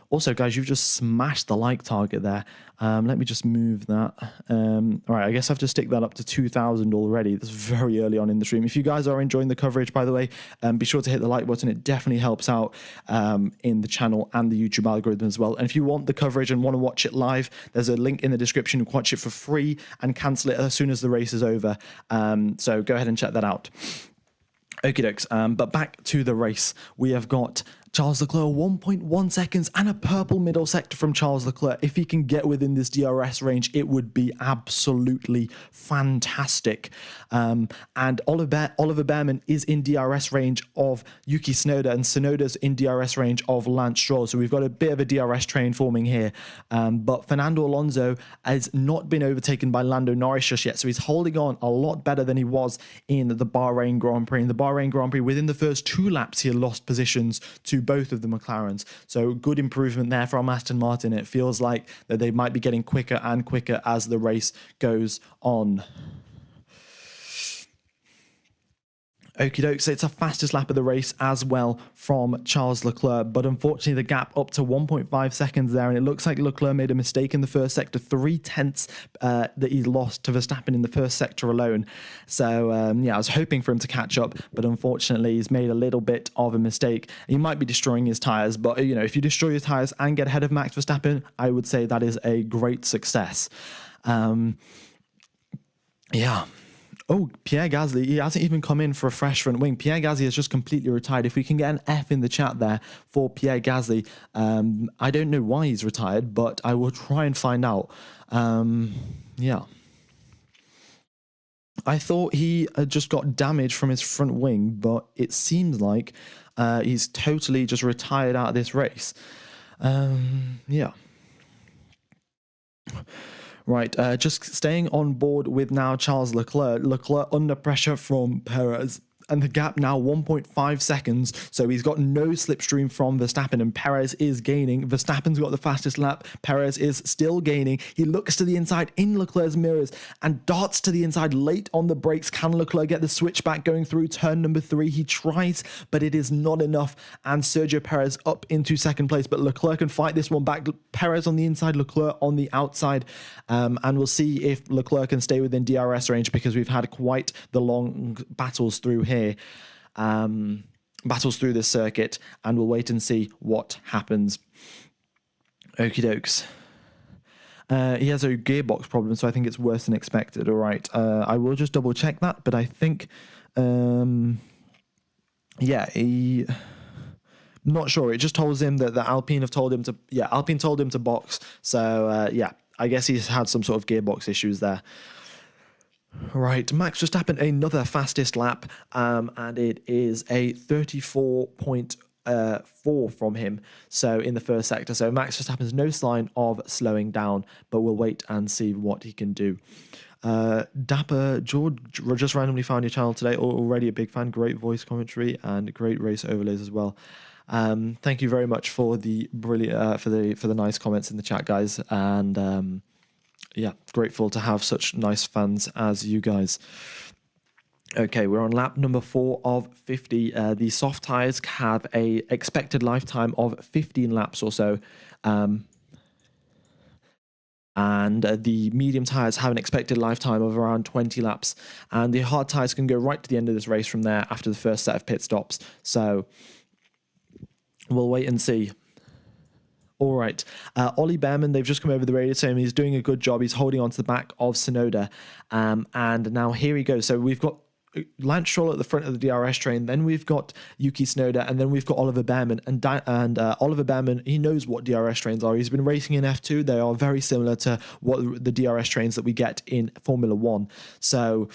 Also, guys, you've just smashed the like target there. Let me just move that. All right, I guess I have to stick that up to 2,000 already. That's very early on in the stream. If you guys are enjoying the coverage, by the way, be sure to hit the like button. It definitely helps out in the channel and the YouTube algorithm as well. And if you want the coverage and want to watch it live, there's a link in the description. You can watch it for free and cancel it as soon as the race is over. So go ahead and check that out. Okie dokes. But back to the race. We have got Charles Leclerc 1.1 seconds and a purple middle sector from Charles Leclerc. If he can get within this DRS range, it would be absolutely fantastic. And Oliver Behrman is in DRS range of Yuki Tsunoda, and Tsunoda's in DRS range of Lance Stroll. So we've got a bit of a DRS train forming here. But Fernando Alonso has not been overtaken by Lando Norris just yet. So he's holding on a lot better than he was in the Bahrain Grand Prix. In the Bahrain Grand Prix, within the first 2 laps, he had lost positions to both of the McLarens. So good improvement there from Aston Martin. It feels like that they might be getting quicker and quicker as the race goes on. Okie dokes, it's a fastest lap of the race as well from Charles Leclerc, but unfortunately the gap up to 1.5 seconds there, and it looks like Leclerc made a mistake in the first sector, 3/10 that he lost to Verstappen in the first sector alone. So yeah, I was hoping for him to catch up, but unfortunately he's made a little bit of a mistake. He might be destroying his tyres, but you know, if you destroy your tyres and get ahead of Max Verstappen, I would say that is a great success. Yeah. Oh, Pierre Gasly, he hasn't even come in for a fresh front wing. Pierre Gasly has just completely retired. If we can get an F in the chat there for Pierre Gasly, I don't know why he's retired, but I will try and find out. Yeah. I thought he had just got damage from his front wing, but it seems like he's totally just retired out of this race. Yeah. Right, just staying on board with now Charles Leclerc. Leclerc under pressure from Perez, and the gap now 1.5 seconds, so he's got no slipstream from Verstappen, and Perez is gaining. Verstappen's got the fastest lap. Perez is still gaining. He looks to the inside in Leclerc's mirrors and darts to the inside late on the brakes. Can Leclerc get the switchback going through turn number 3? He tries, but it is not enough, and Sergio Perez up into second place, but Leclerc can fight this one back. Perez on the inside, Leclerc on the outside, and we'll see if Leclerc can stay within DRS range, because we've had quite the long battles through here. Battles through this circuit, and we'll wait and see what happens. Okie dokes. He has a gearbox problem, so I think it's worse than expected. All right, I will just double check that, but I think yeah, not sure. It just tells him that the Alpine have told him to, Alpine told him to box. So, I guess he's had some sort of gearbox issues there. Right, Max Verstappen, another fastest lap, and it is a 34.4 from him. So in the first sector. So Max Verstappen's no sign of slowing down, but we'll wait and see what he can do. Dapper George just randomly found your channel today. Already a big fan. Great voice commentary and great race overlays as well. Thank you very much for the brilliant for the nice comments in the chat, guys, and grateful to have such nice fans as you guys. Okay, we're on lap number 4 of 50. The soft tires have a expected lifetime of 15 laps or so. And the medium tires have an expected lifetime of around 20 laps. And the hard tires can go right to the end of this race from there after the first set of pit stops. So we'll wait and see. All right. Ollie Behrman, they've just come over the radio saying he's doing a good job. He's holding on to the back of Tsunoda. And now here he goes. So we've got Lance Stroll at the front of the DRS train. Then we've got Yuki Tsunoda. And then we've got Oliver Behrman. And Oliver Behrman, he knows what DRS trains are. He's been racing in F2. They are very similar to what the DRS trains that we get in Formula 1. So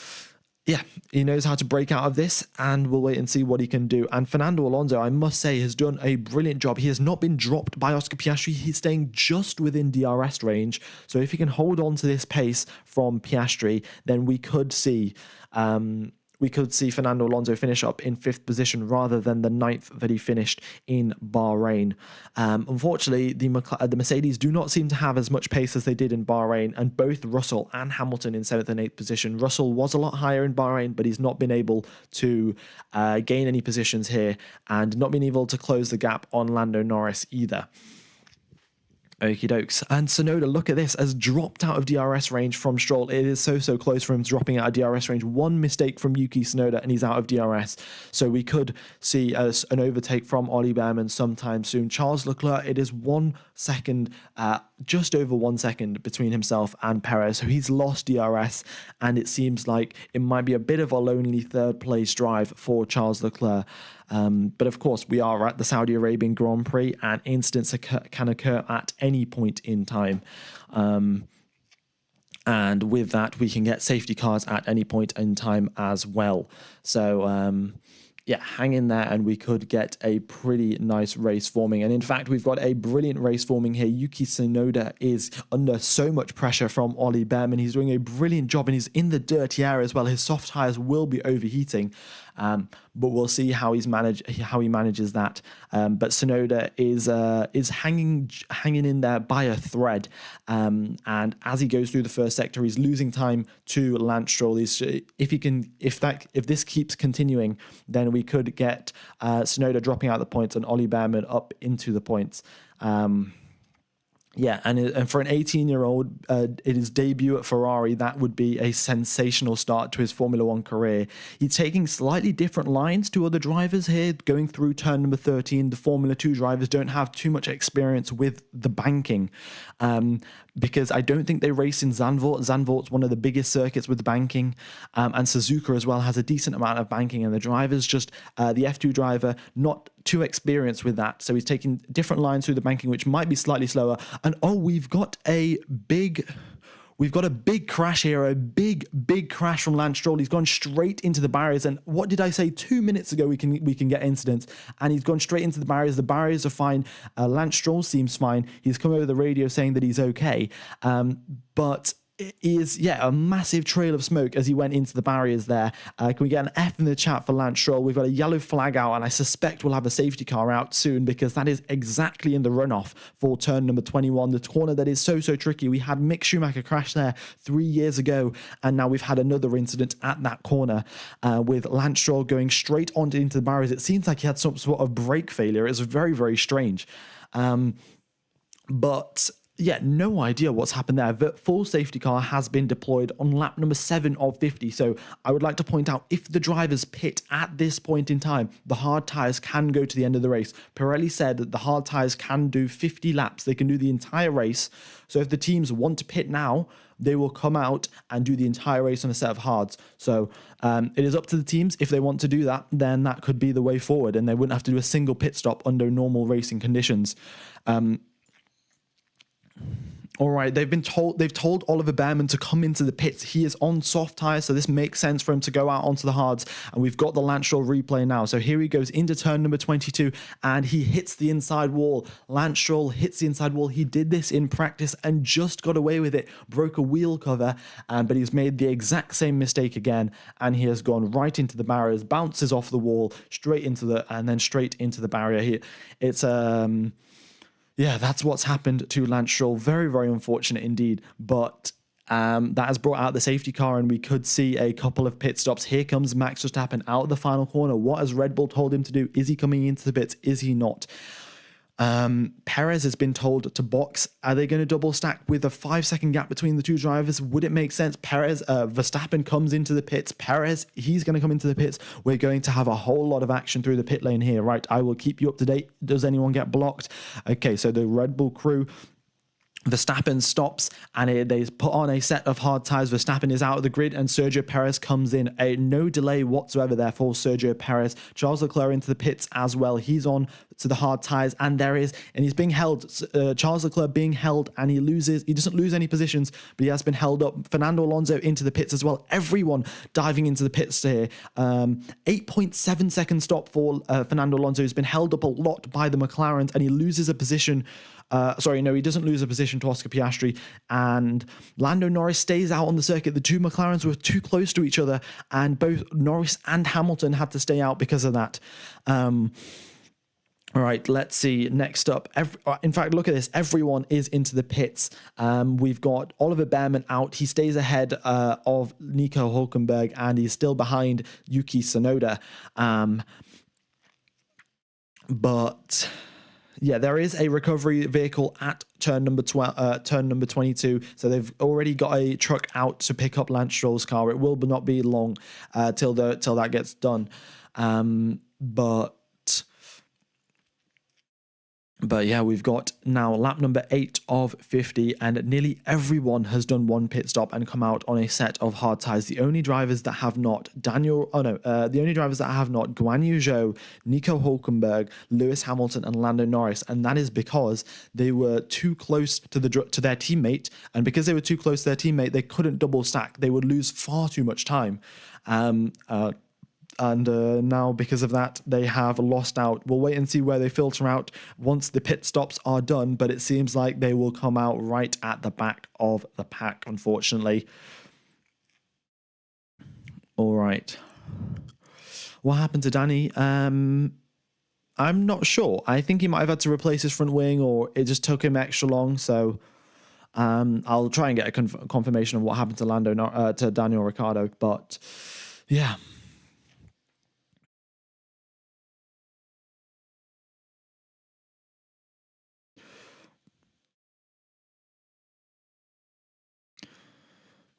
yeah, he knows how to break out of this, and we'll wait and see what he can do. And Fernando Alonso, I must say, has done a brilliant job. He has not been dropped by Oscar Piastri. He's staying just within DRS range. So if he can hold on to this pace from Piastri, then we could see Fernando Alonso finish up in 5th position rather than the 9th that he finished in Bahrain. Unfortunately, the Mercedes do not seem to have as much pace as they did in Bahrain, and both Russell and Hamilton in 7th and 8th position. Russell was a lot higher in Bahrain, but he's not been able to gain any positions here and not been able to close the gap on Lando Norris either. Okie dokes. And Tsunoda, look at this, has dropped out of DRS range from Stroll. It is so close for him dropping out of DRS range. One mistake from Yuki Tsunoda and he's out of DRS. So we could see an overtake from Ollie Behrman sometime soon. Charles Leclerc, it is 1 second, just over 1 second between himself and Perez. So he's lost DRS, and it seems like it might be a bit of a lonely third place drive for Charles Leclerc. But of course, we are at the Saudi Arabian Grand Prix, and incidents can occur at any point in time. And with that, we can get safety cars at any point in time as well. So, hang in there and we could get a pretty nice race forming. And in fact, we've got a brilliant race forming here. Yuki Tsunoda is under so much pressure from Ollie Behrman. He's doing a brilliant job, and he's in the dirty air as well. His soft tires will be overheating. But we'll see how he manages that. But Tsunoda is hanging in there by a thread. And as he goes through the first sector, he's losing time to Lance Stroll. If this keeps continuing, then we could get Tsunoda dropping out the points and Ollie Behrman up into the points. And for an 18-year-old, his debut at Ferrari, that would be a sensational start to his Formula 1 career. He's taking slightly different lines to other drivers here, going through turn number 13. The Formula 2 drivers don't have too much experience with the banking, because I don't think they race in Zandvoort. Zandvoort's one of the biggest circuits with banking, and Suzuka as well has a decent amount of banking, and the driver's just, the F2 driver, not too experienced with that. So he's taking different lines through the banking, which might be slightly slower. And we've got a big crash here, a big crash from Lance Stroll. He's gone straight into the barriers. And what did I say 2 minutes ago? We can get incidents, and he's gone straight into the barriers. The barriers are fine. Lance Stroll seems fine. He's come over the radio saying that he's okay. But it is, a massive trail of smoke as he went into the barriers there. Can we get an F in the chat for Lance Stroll? We've got a yellow flag out, and I suspect we'll have a safety car out soon, because that is exactly in the runoff for turn number 21, the corner that is so tricky. We had Mick Schumacher crash there 3 years ago, and now we've had another incident at that corner with Lance Stroll going straight into the barriers. It seems like he had some sort of brake failure. It was very strange. But yeah, no idea what's happened there. The full safety car has been deployed on lap number 7 of 50. So I would like to point out, if the drivers pit at this point in time, the hard tyres can go to the end of the race. Pirelli said that the hard tyres can do 50 laps. They can do the entire race. So if the teams want to pit now, they will come out and do the entire race on a set of hards. So it is up to the teams. If they want to do that, then that could be the way forward, and they wouldn't have to do a single pit stop under normal racing conditions. All right, they've told Oliver Behrman to come into the pits. He is on soft tyres, so this makes sense for him to go out onto the hards. And we've got the Lance Stroll replay now. So here he goes into turn number 22, and he hits the inside wall. Lance Stroll hits the inside wall. He did this in practice and just got away with it. Broke a wheel cover, but he's made the exact same mistake again, and he has gone right into the barriers, bounces off the wall, straight into the barrier. Yeah, that's what's happened to Lance Stroll. Very, very unfortunate indeed. But that has brought out the safety car, and we could see a couple of pit stops. Here comes Max Verstappen out of the final corner. What has Red Bull told him to do? Is he coming into the pits? Is he not? Perez has been told to box. Are they going to double stack with a 5-second gap between the two drivers? Would it make sense? Verstappen comes into the pits. He's going to come into the pits. We're going to have a whole lot of action through the pit lane here, right? I will keep you up to date. Does anyone get blocked? Okay, so the Red Bull crew, Verstappen stops, and they put on a set of hard tyres. Verstappen is out of the grid, and Sergio Perez comes in. No delay whatsoever there for Sergio Perez. Charles Leclerc into the pits as well. He's on to the hard tyres, and he's being held. Charles Leclerc being held, and he doesn't lose any positions, but he has been held up. Fernando Alonso into the pits as well. Everyone diving into the pits here. 8.7 second stop for Fernando Alonso, who's been held up a lot by the McLarens, and he loses a position. He doesn't lose a position to Oscar Piastri, and Lando Norris stays out on the circuit. The two McLarens were too close to each other, and both Norris and Hamilton had to stay out because of that. All right, let's see. Next up, in fact, look at this. Everyone is into the pits. We've got Oliver Behrman out. He stays ahead of Nico Hülkenberg, and he's still behind Yuki Tsunoda. But yeah, there is a recovery vehicle at turn number 22. So they've already got a truck out to pick up Lance Stroll's car. It will not be long till that gets done. But yeah, we've got now lap number 8 of 50, and nearly everyone has done one pit stop and come out on a set of hard tyres. The only drivers that have not, Guan Yu Zhou, Nico Hülkenberg, Lewis Hamilton, and Lando Norris, and that is because they were too close to their teammate, and because they were too close to their teammate, they couldn't double stack. They would lose far too much time. And now, because of that, they have lost out. We'll wait and see where they filter out once the pit stops are done, but it seems like they will come out right at the back of the pack, unfortunately. All right. What happened to Danny? I'm not sure. I think he might have had to replace his front wing, or it just took him extra long, so I'll try and get a confirmation of what happened to Daniel Ricciardo, but yeah.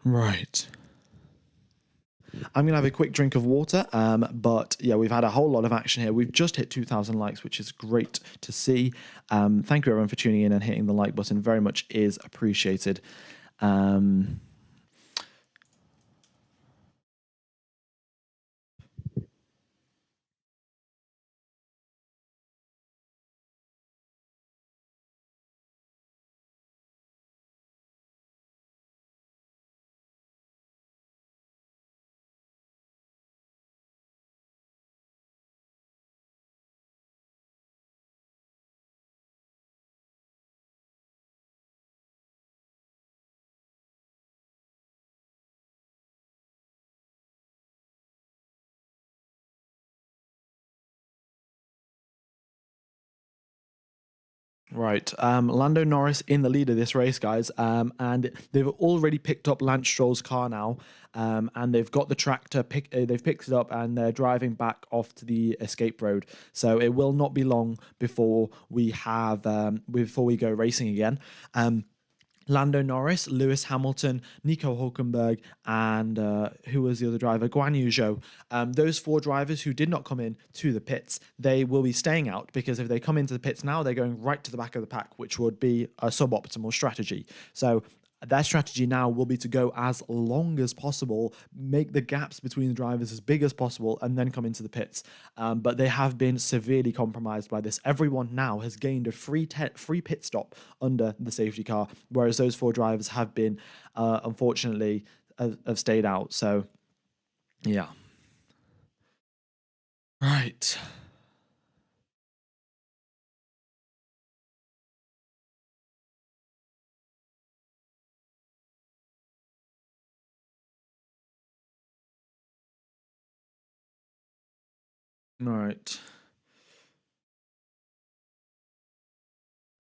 Right. I'm going to have a quick drink of water, but yeah, we've had a whole lot of action here. We've just hit 2,000 likes, which is great to see. Thank you everyone for tuning in and hitting the like button. Very much is appreciated. Right. Lando Norris in the lead of this race, guys. And they've already picked up Lance Stroll's car now. And they've got the tractor, they've picked it up and they're driving back off to the escape road. So it will not be long before we go racing again. Lando Norris, Lewis Hamilton, Nico Hulkenberg, and who was the other driver? Guan Yu Zhou. Those 4 drivers who did not come in to the pits, they will be staying out, because if they come into the pits now, they're going right to the back of the pack, which would be a suboptimal strategy. So their strategy now will be to go as long as possible, make the gaps between the drivers as big as possible, and then come into the pits. But they have been severely compromised by this. Everyone now has gained a free pit stop under the safety car, whereas those 4 drivers have been, unfortunately, have stayed out. So, yeah. Right. All right.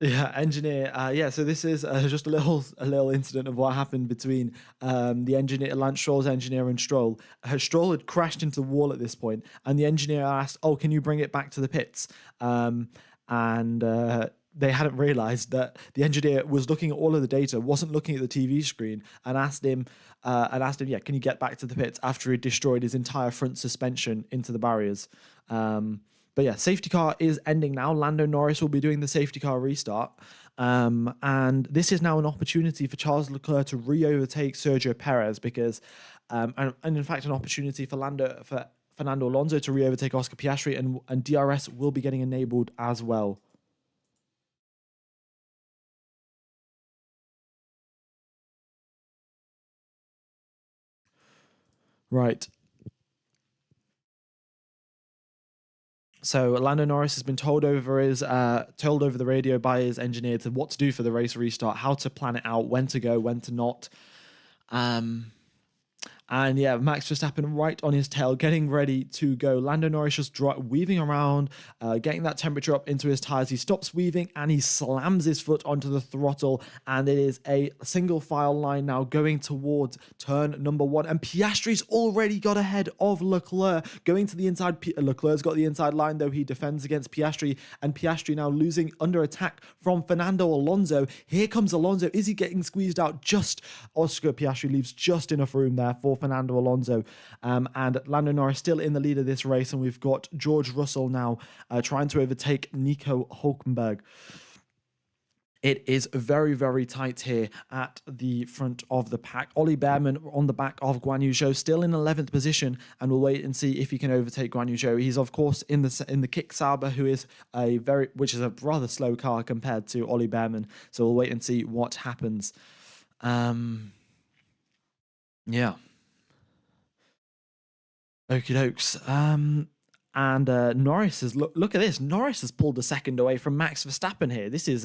Yeah, engineer. Yeah, so this is just a little incident of what happened between the engineer, Lance Stroll's engineer, and Stroll. Stroll had crashed into the wall at this point, and the engineer asked, "Oh, can you bring it back to the pits?" And they hadn't realised that the engineer was looking at all of the data, wasn't looking at the TV screen, and asked him, "Yeah, can you get back to the pits?" After he destroyed his entire front suspension into the barriers. But yeah, safety car is ending now. Lando Norris will be doing the safety car restart. And this is now an opportunity for Charles Leclerc to re-overtake Sergio Perez, because, and in fact, an opportunity for Fernando Alonso to re-overtake Oscar Piastri, and DRS will be getting enabled as well. Right. So Lando Norris has been told over the radio by his engineer to what to do for the race restart, how to plan it out, when to go, when to not. And yeah, Max Verstappen right on his tail, getting ready to go. Lando Norris just weaving around, getting that temperature up into his tires. He stops weaving and he slams his foot onto the throttle. And it is a single file line now going towards turn number 1. And Piastri's already got ahead of Leclerc, going to the inside. Leclerc's got the inside line, though he defends against Piastri. And Piastri now losing under attack from Fernando Alonso. Here comes Alonso. Is he getting squeezed out? Oscar Piastri leaves just enough room there for Fernando Alonso, and Lando Norris still in the lead of this race, and we've got George Russell now trying to overtake Nico Hulkenberg. It is very, very tight here at the front of the pack. Ollie Behrman on the back of Guan Yu Zhou, still in 11th position, and we'll wait and see if he can overtake Guan Yu Zhou. He's of course in the Kick Sauber, which is a rather slow car compared to Ollie Behrman. So we'll wait and see what happens. Yeah. Okie dokes. And Norris has look at this. Norris has pulled a second away from Max Verstappen here. This is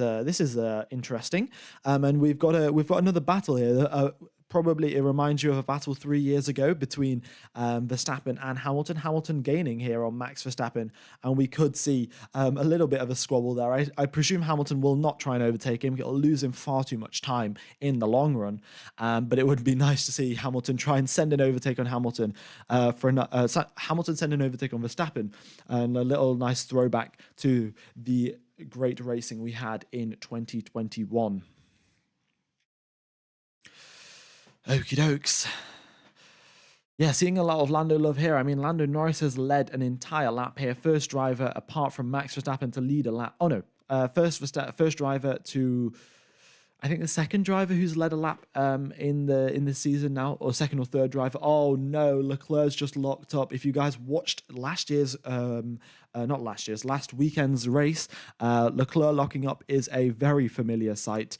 interesting. And we've got another battle here. Probably it reminds you of a battle 3 years ago between Verstappen and Hamilton. Hamilton gaining here on Max Verstappen, and we could see a little bit of a squabble there. I presume Hamilton will not try and overtake him. It'll lose him far too much time in the long run. But it would be nice to see Hamilton try and send an overtake on Hamilton Hamilton send an overtake on Verstappen, and a little nice throwback to the great racing we had in 2021. Okie dokes. Yeah, seeing a lot of Lando love here. I mean, Lando Norris has led an entire lap here. First driver, apart from Max Verstappen, to lead a lap. Oh no, first driver to, I think, the second driver who's led a lap in the season now, or second or third driver. Oh no, Leclerc's just locked up. If you guys watched last weekend's race, Leclerc locking up is a very familiar sight.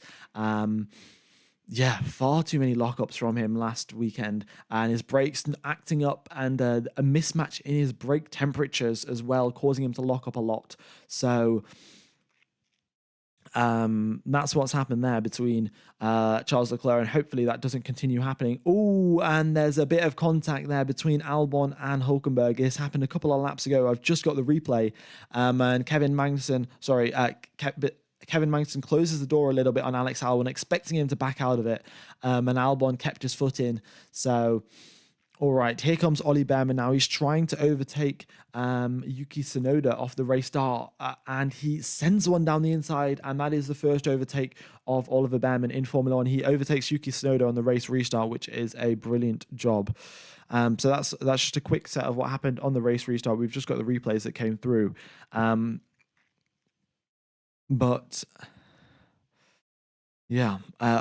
Yeah, far too many lockups from him last weekend, and his brakes acting up, and a mismatch in his brake temperatures as well, causing him to lock up a lot. So that's what's happened there between Charles Leclerc, and hopefully that doesn't continue happening. Oh, and there's a bit of contact there between Albon and Hulkenberg. This happened a couple of laps ago. I've just got the replay, and Kevin Magnussen, Kevin Magnussen closes the door a little bit on Alex Albon, expecting him to back out of it. And Albon kept his foot in. So, all right, here comes Ollie Behrman now. He's trying to overtake Yuki Tsunoda off the race start, and he sends one down the inside, and that is the first overtake of Oliver Behrman in Formula One. He overtakes Yuki Tsunoda on the race restart, which is a brilliant job. So that's just a quick set of what happened on the race restart. We've just got the replays that came through. But yeah.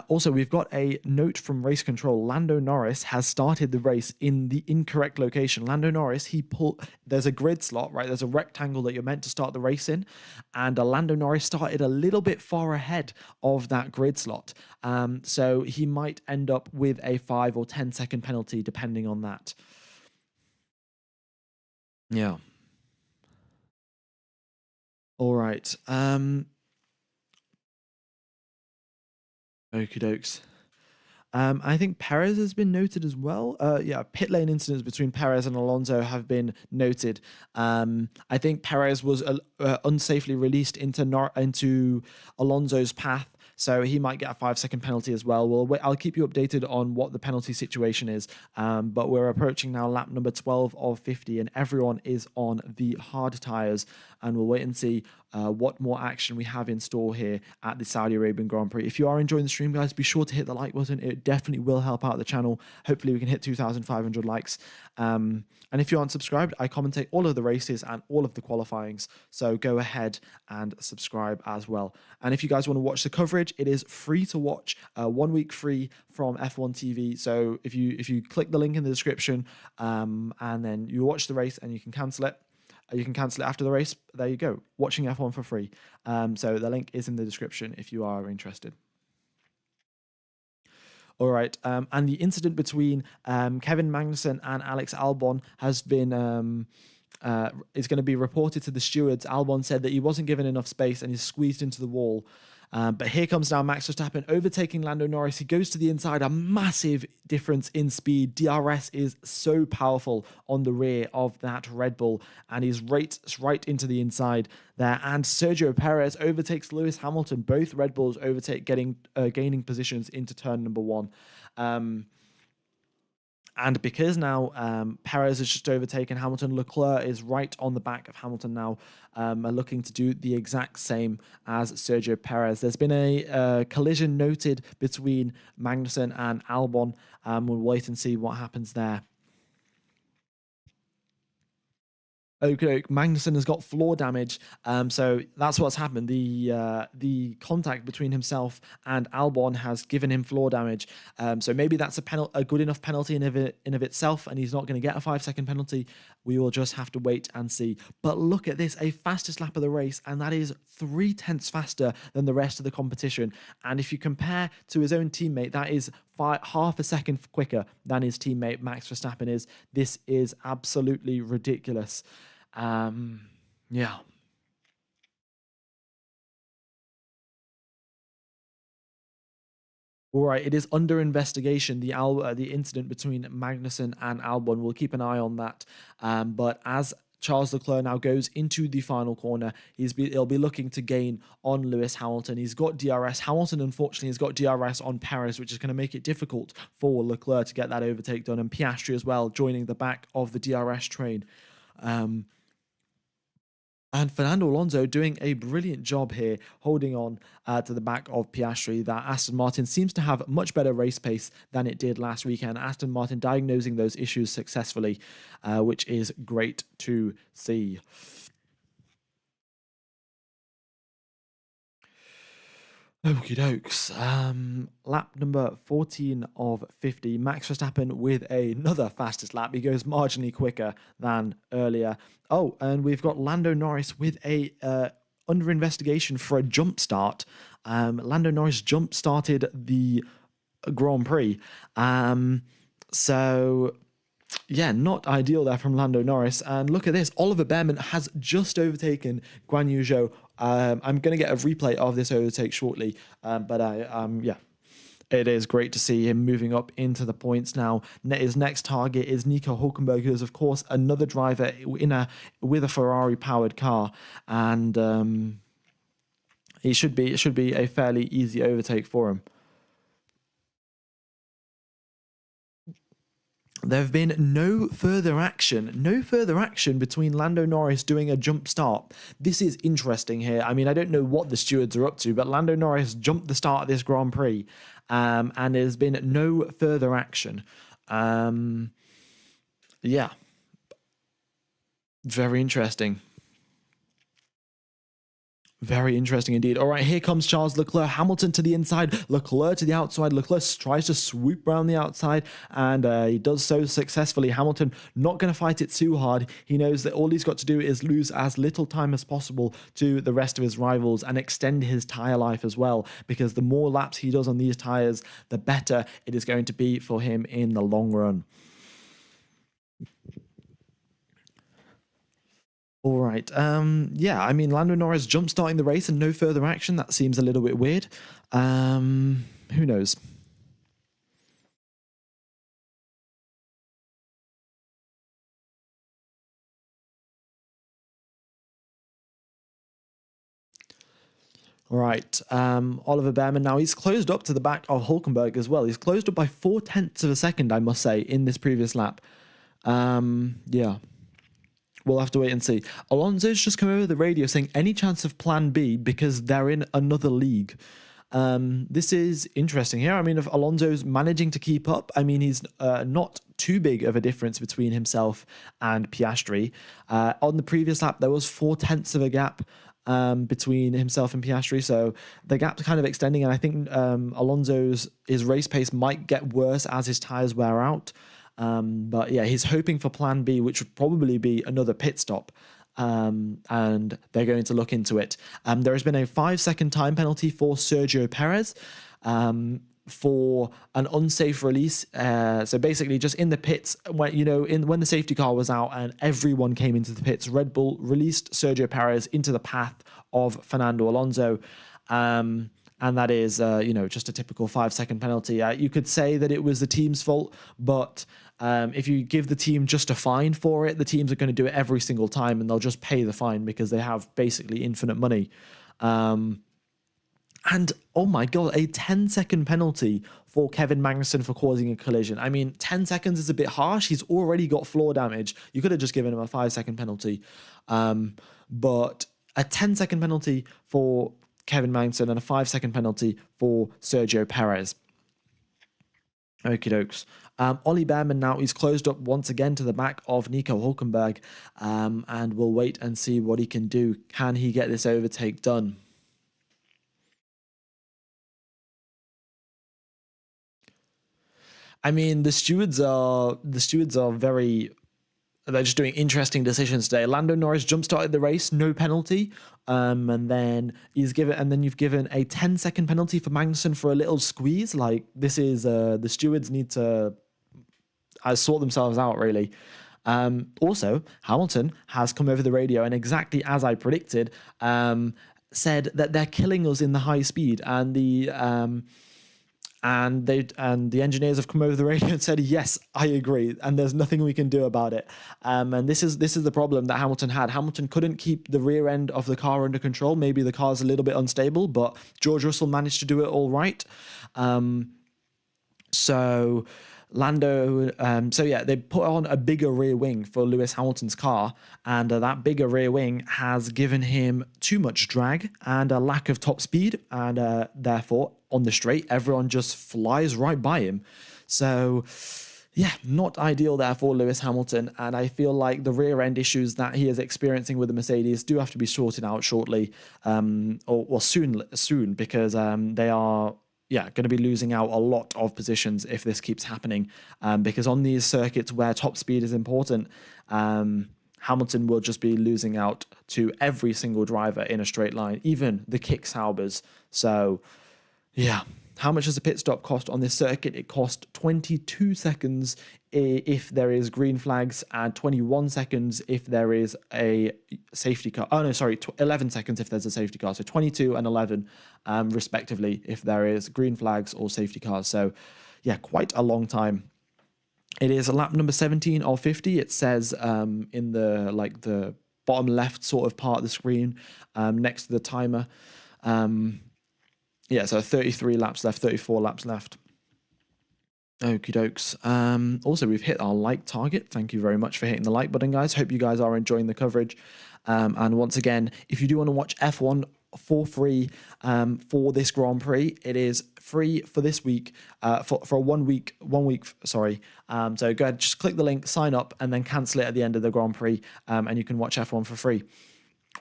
Also, we've got a note from race control. Lando Norris has started the race in the incorrect location. Lando Norris, there's a grid slot, right? There's a rectangle that you're meant to start the race in. And Lando Norris started a little bit far ahead of that grid slot. So he might end up with a 5 or 10 second penalty, depending on that. Yeah. All right. Okie dokes. I think Perez has been noted as well. Pit lane incidents between Perez and Alonso have been noted. I think Perez was unsafely released into Alonso's path, so he might get a 5-second penalty as well. I'll keep you updated on what the penalty situation is. But we're approaching now lap number 12 of 50, and everyone is on the hard tires. And we'll wait and see what more action we have in store here at the Saudi Arabian Grand Prix. If you are enjoying the stream, guys, be sure to hit the like button. It definitely will help out the channel. Hopefully we can hit 2,500 likes. And if you aren't subscribed, I commentate all of the races and all of the qualifyings. So go ahead and subscribe as well. And if you guys want to watch the coverage, it is free to watch, 1 week free from F1 TV. So if you click the link in the description and then you watch the race and you can cancel it. You can cancel it after the race. There you go. Watching F1 for free. So the link is in the description if you are interested. All right. And the incident between Kevin Magnussen and Alex Albon has been is going to be reported to the stewards. Albon said that he wasn't given enough space and he's squeezed into the wall. But here comes now Max Verstappen overtaking Lando Norris. He goes to the inside, a massive difference in speed. DRS is so powerful on the rear of that Red Bull, and he's right into the inside there. And Sergio Perez overtakes Lewis Hamilton. Both Red Bulls gaining positions into turn number 1. And because now Perez has just overtaken Hamilton, Leclerc is right on the back of Hamilton now, looking to do the exact same as Sergio Perez. There's been a collision noted between Magnussen and Albon. We'll wait and see what happens there. Okay, Magnussen has got floor damage, so that's what's happened. The contact between himself and Albon has given him floor damage. So maybe that's a good enough penalty in of itself, and he's not going to get a 5-second penalty. We will just have to wait and see. But look at this, a fastest lap of the race, and that is 0.3 faster than the rest of the competition. And if you compare to his own teammate, that is half a second quicker than his teammate Max Verstappen is. This is absolutely ridiculous. Yeah. All right, it is under investigation, the incident between Magnussen and Albon. We'll keep an eye on that. But as Charles Leclerc now goes into the final corner, he'll be looking to gain on Lewis Hamilton. He's got DRS. Hamilton, unfortunately, has got DRS on Perez, which is going to make it difficult for Leclerc to get that overtake done. And Piastri as well, joining the back of the DRS train. And Fernando Alonso doing a brilliant job here, holding on to the back of Piastri. That Aston Martin seems to have much better race pace than it did last weekend. Aston Martin diagnosing those issues successfully, which is great to see. Okie dokes. Lap number 14 of 50. Max Verstappen with another fastest lap. He goes marginally quicker than earlier. Oh, and we've got Lando Norris with a under investigation for a jump start. Lando Norris jump started the Grand Prix. So yeah, not ideal there from Lando Norris. And look at this. Oliver Behrman has just overtaken Guan Yu Zhou. I'm going to get a replay of this overtake shortly. Yeah, it is great to see him moving up into the points now. His next target is Nico Hülkenberg, who is, of course, another driver with a Ferrari-powered car. And It should be a fairly easy overtake for him. There have been no further action between Lando Norris doing a jump start. This is interesting here. I mean, I don't know what the stewards are up to, but Lando Norris jumped the start of this Grand Prix, and there's been no further action. Yeah. Very interesting. Very interesting indeed. All right, here comes Charles Leclerc. Hamilton to the inside, Leclerc to the outside. Leclerc tries to swoop around the outside, and he does so successfully. Hamilton not going to fight it too hard. He knows that all he's got to do is lose as little time as possible to the rest of his rivals and extend his tyre life as well, because the more laps he does on these tyres, the better it is going to be for him in the long run. All right. Yeah, I mean, Lando Norris jump starting the race and no further action. That seems a little bit weird. Who knows? All right. Oliver Behrman now, he's closed up to the back of Hulkenberg as well. He's closed up by 0.4 of a second, I must say, in this previous lap. Yeah. We'll have to wait and see. Alonso's just come over the radio saying any chance of plan B because they're in another league. This is interesting here. I mean, if Alonso's managing to keep up, I mean, he's not too big of a difference between himself and Piastri. On the previous lap, there was 0.4 of a gap between himself and Piastri. So the gap's kind of extending. And I think his race pace might get worse as his tyres wear out. But yeah, he's hoping for plan B, which would probably be another pit stop. And they're going to look into it. There has been a 5-second time penalty for Sergio Perez for an unsafe release. So basically, just in the pits, when the safety car was out and everyone came into the pits, Red Bull released Sergio Perez into the path of Fernando Alonso. And that is, just a typical 5-second penalty. You could say that it was the team's fault, but if you give the team just a fine for it, the teams are going to do it every single time, and they'll just pay the fine because they have basically infinite money. And, oh my God, a 10-second penalty for Kevin Magnussen for causing a collision. I mean, 10 seconds is a bit harsh. He's already got floor damage. You could have just given him a 5-second penalty. But a 10-second penalty for Kevin Magnussen and a 5-second penalty for Sergio Perez. Okie dokes. Ollie Behrman now, he's closed up once again to the back of Nico Hulkenberg, and we'll wait and see what he can do. Can he get this overtake done? I mean, the stewards are very... They're just doing interesting decisions today. Lando Norris jump started the race, no penalty, and then you've given a 10-second penalty for Magnussen for a little squeeze. Like, this is the stewards need to sort themselves out, really. Also, Hamilton has come over the radio and, exactly as I predicted, said that they're killing us in the high speed, and the engineers have come over the radio and said, yes, I agree, and there's nothing we can do about it. And this is the problem that Hamilton had. Hamilton couldn't keep the rear end of the car under control. Maybe the car's a little bit unstable, but George Russell managed to do it all right. So they put on a bigger rear wing for Lewis Hamilton's car, and that bigger rear wing has given him too much drag and a lack of top speed, and therefore on the straight everyone just flies right by him. So yeah, not ideal there for Lewis Hamilton, and I feel like the rear end issues that he is experiencing with the Mercedes do have to be sorted out shortly, or soon, because they are going to be losing out a lot of positions if this keeps happening, because on these circuits where top speed is important, Hamilton will just be losing out to every single driver in a straight line, even the Kick-Saubers. So yeah, how much does a pit stop cost on this circuit? It cost 22 seconds if there is green flags, and 21 seconds if there is a safety car. 11 seconds if there's a safety car. So 22 and 11 respectively if there is green flags or safety cars. So yeah, quite a long time. It is lap number 17 of 50. It says in the bottom left sort of part of the screen next to the timer. Yeah, so 33 laps left, 34 laps left. Okie dokes. Also, we've hit our like target. Thank you very much for hitting the like button, guys. Hope you guys are enjoying the coverage. And once again, if you do want to watch F1 for free for this Grand Prix, it is free for this week, for 1 week, sorry. So go ahead, just click the link, sign up, and then cancel it at the end of the Grand Prix, and you can watch F1 for free.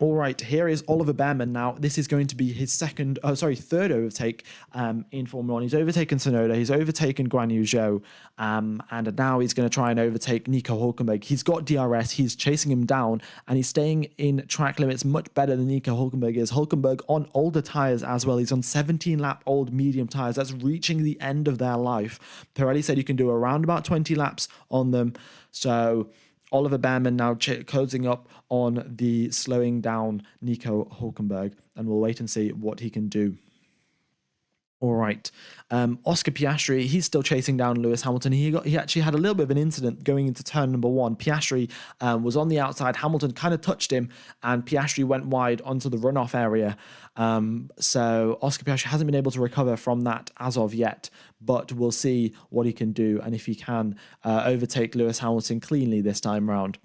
All right, here is Oliver Behrman now. This is going to be his third overtake in Formula 1. He's overtaken Tsunoda, he's overtaken Guan Yu Zhou, and now he's going to try and overtake Nico Hülkenberg. He's got DRS, he's chasing him down, and he's staying in track limits much better than Nico Hülkenberg is. Hülkenberg on older tyres as well. He's on 17-lap old medium tyres. That's reaching the end of their life. Pirelli said you can do around about 20 laps on them, so Oliver Behrman now closing up on the slowing down Nico Hülkenberg, and we'll wait and see what he can do. All right. Oscar Piastri, he's still chasing down Lewis Hamilton. He actually had a little bit of an incident going into turn number 1. Piastri was on the outside. Hamilton kind of touched him, and Piastri went wide onto the runoff area. So Oscar Piastri hasn't been able to recover from that as of yet, but we'll see what he can do and if he can overtake Lewis Hamilton cleanly this time round.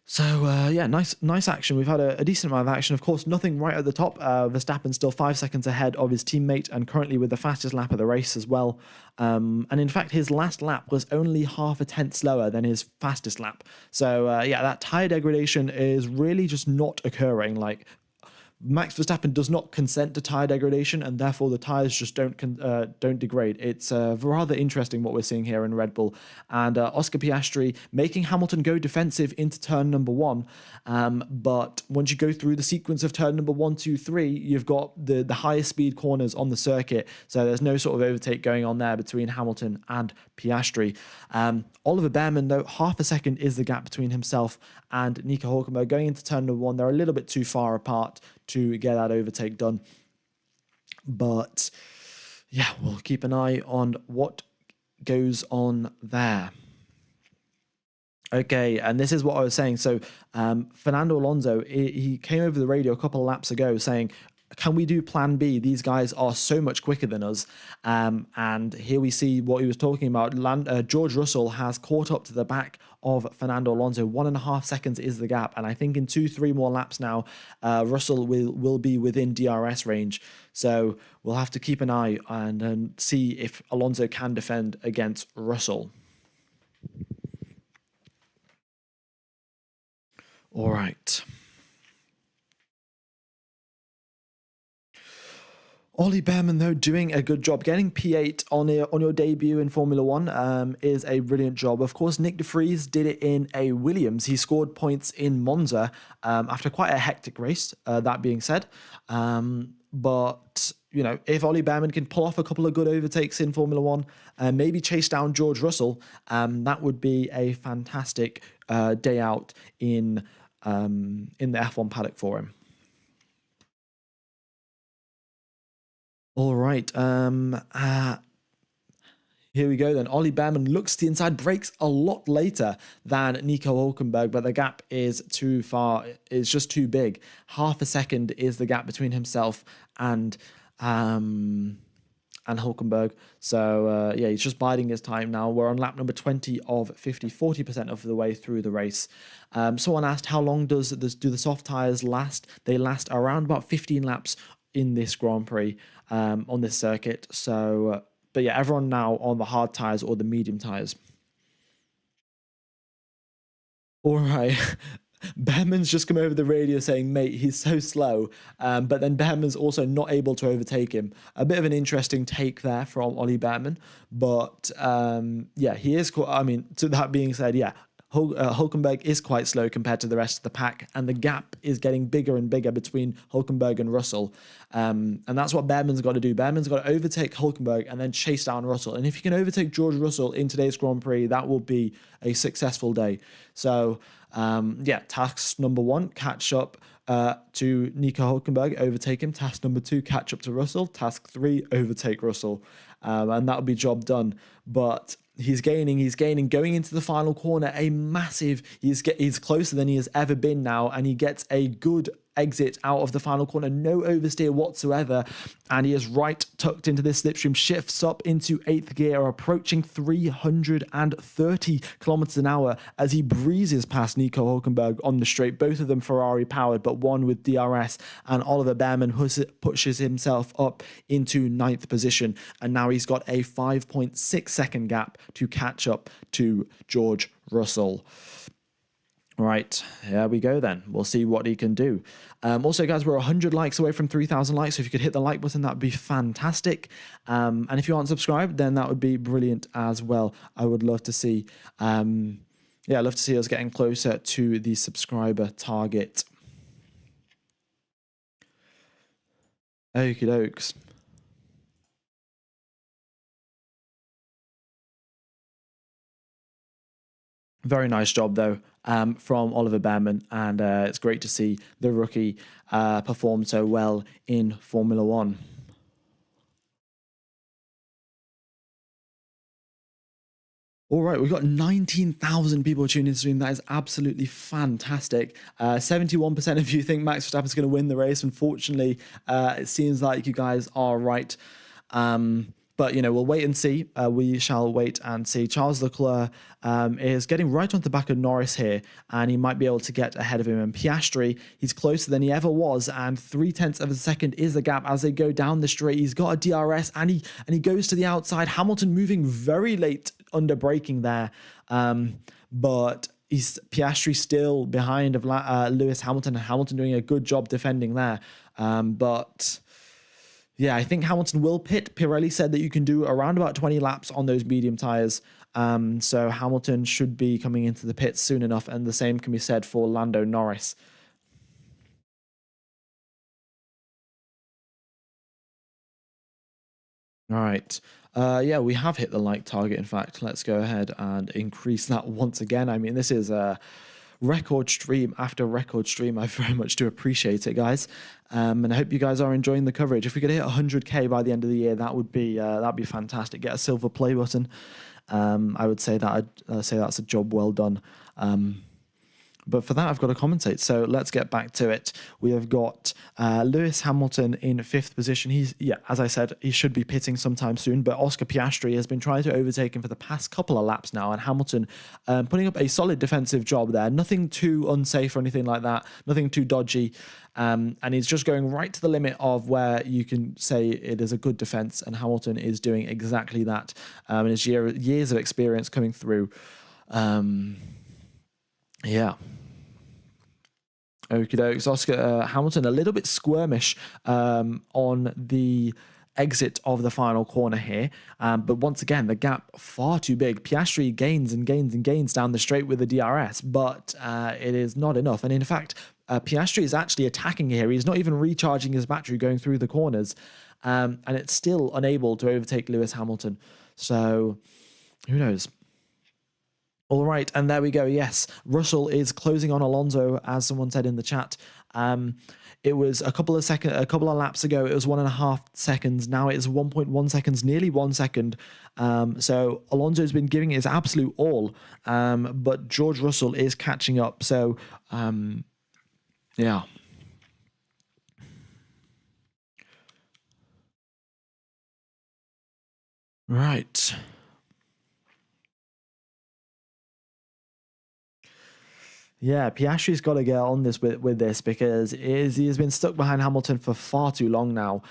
So, yeah, nice action. We've had a decent amount of action. Of course, nothing right at the top. Verstappen still 5 seconds ahead of his teammate and currently with the fastest lap of the race as well. And in fact, his last lap was only half a tenth slower than his fastest lap. So, yeah, that tyre degradation is really just not occurring. Like, Max Verstappen does not consent to tyre degradation, and therefore the tyres just don't degrade. It's rather interesting what we're seeing here in Red Bull. And Oscar Piastri making Hamilton go defensive into turn number 1. But once you go through the sequence of turn number 1, 2, 3, you've got the highest speed corners on the circuit. So there's no sort of overtake going on there between Hamilton and Piastri. Oliver Behrman, though, half a second is the gap between himself and Nico Hülkenberg. Going into turn number 1, they're a little bit too far apart to get that overtake done. But yeah, we'll keep an eye on what goes on there. Okay, and this is what I was saying. So Fernando Alonso, he came over the radio a couple of laps ago saying, can we do plan B? These guys are so much quicker than us. And here we see what he was talking about. George Russell has caught up to the back of Fernando Alonso. 1.5 seconds is the gap. And I think in 2-3 more laps now, Russell will be within DRS range. So we'll have to keep an eye and see if Alonso can defend against Russell. All right. Ollie Behrman, though, doing a good job. Getting P8 on your debut in Formula 1 is a brilliant job. Of course, Nick de Vries did it in a Williams. He scored points in Monza after quite a hectic race, that being said. But, you know, if Ollie Behrman can pull off a couple of good overtakes in Formula 1, maybe chase down George Russell, that would be a fantastic day out in the F1 paddock for him. All right. Here we go then. Ollie Behrman looks to the inside, brakes a lot later than Nico Hülkenberg, but the gap is too far. It's just too big. Half a second is the gap between himself and Hülkenberg. So, yeah, he's just biding his time now. We're on lap number 20 of 50, 40% of the way through the race. Someone asked, how long do the soft tyres last? They last around about 15 laps in this Grand Prix on this circuit. So, but yeah, everyone now on the hard tyres or the medium tyres. All right. Behrman's just come over the radio saying, mate, he's so slow. But then Behrman's also not able to overtake him. A bit of an interesting take there from Ollie Behrman. But yeah, he is, I mean, to that being said, yeah, Hülkenberg is quite slow compared to the rest of the pack, and the gap is getting bigger and bigger between Hülkenberg and Russell. And that's what Behrman's got to do. Behrman's got to overtake Hülkenberg and then chase down Russell. And if you can overtake George Russell in today's Grand Prix, that will be a successful day. So, yeah, task number 1, catch up to Nico Hülkenberg, overtake him. Task number 2, catch up to Russell. Task 3, overtake Russell. And that'll be job done. But he's gaining, going into the final corner, a massive, he's closer than he has ever been now, and he gets a good exit out of the final corner, no oversteer whatsoever, and he is right tucked into this slipstream, shifts up into 8th gear, approaching 330 kilometers an hour as he breezes past Nico Hülkenberg on the straight, both of them Ferrari powered, but one with DRS, and Oliver Behrman pushes himself up into 9th position, and now he's got a 5.6 second gap to catch up to George Russell. Right, here we go then. We'll see what he can do. Also, guys, we're 100 likes away from 3,000 likes, so if you could hit the like button, that would be fantastic. And if you aren't subscribed, then that would be brilliant as well. I would love to see, I'd love to see us getting closer to the subscriber target. Okie dokes. Very nice job, though, from Oliver Behrman, and it's great to see the rookie perform so well in Formula One. All right, we've got 19,000 people tuning in to stream. That is absolutely fantastic. 71% of you think Max Verstappen is going to win the race. Unfortunately, it seems like you guys are right. But, we'll wait and see. We shall wait and see. Charles Leclerc is getting right onto the back of Norris here, and he might be able to get ahead of him. And Piastri, he's closer than he ever was, and 0.3 of a second is the gap as they go down the straight. He's got a DRS, and he goes to the outside. Hamilton moving very late under braking there, but Piastri still behind of Lewis Hamilton, and Hamilton doing a good job defending there. But yeah, I think Hamilton will pit. Pirelli said that you can do around about 20 laps on those medium tyres. So Hamilton should be coming into the pits soon enough, and the same can be said for Lando Norris. All right. We have hit the like target, in fact. Let's go ahead and increase that once again. I mean, this is a record stream after record stream. I very much do appreciate it, guys. And I hope you guys are enjoying the coverage. If we could hit 100k by the end of the year, that'd be fantastic. Get a silver play button. I would say that I'd say that's a job well done. But for that, I've got to commentate. So let's get back to it. We have got Lewis Hamilton in 5th position. As I said, he should be pitting sometime soon. But Oscar Piastri has been trying to overtake him for the past couple of laps now. And Hamilton putting up a solid defensive job there. Nothing too unsafe or anything like that. Nothing too dodgy. And he's just going right to the limit of where you can say it is a good defense. And Hamilton is doing exactly that. And his years of experience coming through. Okie dokes. Oscar Hamilton a little bit squirmish on the exit of the final corner here. But once again, the gap far too big. Piastri gains and gains and gains down the straight with the DRS, but it is not enough. And in fact, Piastri is actually attacking here. He's not even recharging his battery going through the corners. And it's still unable to overtake Lewis Hamilton. So who knows? All right, and there we go. Yes, Russell is closing on Alonso, as someone said in the chat. It was a couple of laps ago, it was 1.5 seconds. Now it is 1.1 seconds, nearly 1 second. So Alonso's been giving his absolute all, but George Russell is catching up. So, yeah. Right. Yeah, Piastri's got to get on this with this because he has been stuck behind Hamilton for far too long now.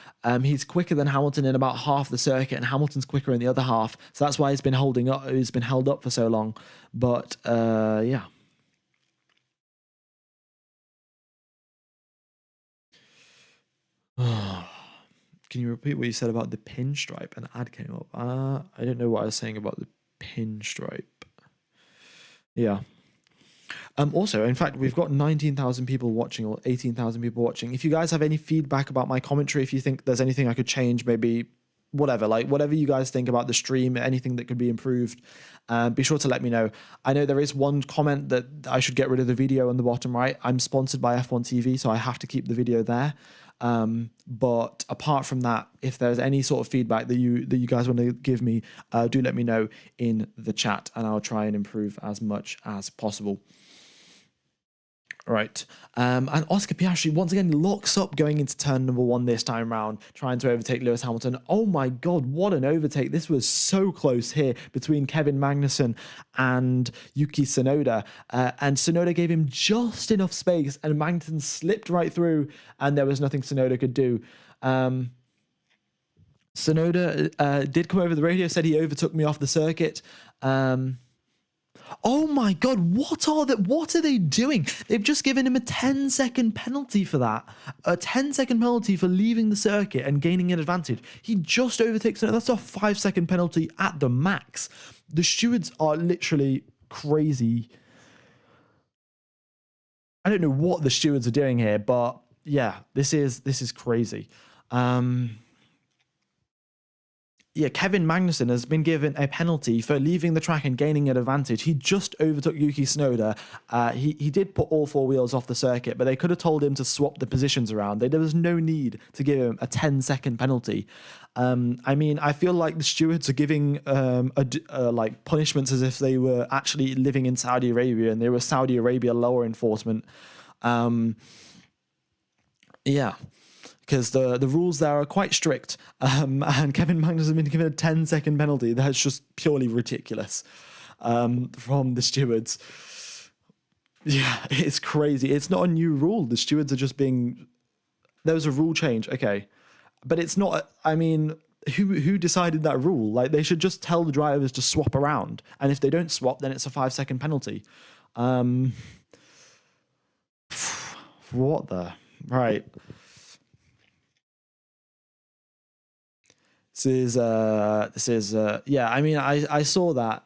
He's quicker than Hamilton in about half the circuit, and Hamilton's quicker in the other half. So that's why he's been holding up. He's been held up for so long. But yeah. Can you repeat what you said about the pinstripe? An ad came up. I don't know what I was saying about the pinstripe. Yeah. Also, in fact, we've got 19,000 people watching or 18,000 people watching. If you guys have any feedback about my commentary, if you think there's anything I could change, maybe whatever you guys think about the stream, anything that could be improved, be sure to let me know. I know there is one comment that I should get rid of the video on the bottom right. I'm sponsored by F1 TV, so I have to keep the video there. But apart from that, if there's any sort of feedback that you guys want to give me, do let me know in the chat, and I'll try and improve as much as possible. Right. And Oscar Piastri once again locks up going into turn number 1 this time round, trying to overtake Lewis Hamilton. Oh my God, what an overtake. This was so close here between Kevin Magnussen and Yuki Tsunoda. And Tsunoda gave him just enough space, and Magnussen slipped right through, and there was nothing Tsunoda could do. Tsunoda did come over the radio, said he overtook me off the circuit. Oh my God, what are they doing? They've just given him a 10-second penalty for that. A 10-second penalty for leaving the circuit and gaining an advantage. He just overtakes it. That's a 5-second penalty at the max. The stewards are literally crazy. I don't know what the stewards are doing here, but yeah, this is crazy. Yeah, Kevin Magnussen has been given a penalty for leaving the track and gaining an advantage. He just overtook Yuki Tsunoda. He did put all 4 wheels off the circuit, but they could have told him to swap the positions around. There was no need to give him a 10-second penalty. I mean, I feel like the stewards are giving like punishments as if they were actually living in Saudi Arabia and they were Saudi Arabia law enforcement. Yeah. Because the rules there are quite strict. And Kevin Magnussen has been given a 10-second penalty. That's just purely ridiculous from the stewards. Yeah, it's crazy. It's not a new rule. The stewards are just being... There was a rule change, okay. But it's not... I mean, who decided that rule? Like, they should just tell the drivers to swap around. And if they don't swap, then it's a 5-second penalty. What the... Right. This is yeah, I mean, I saw that,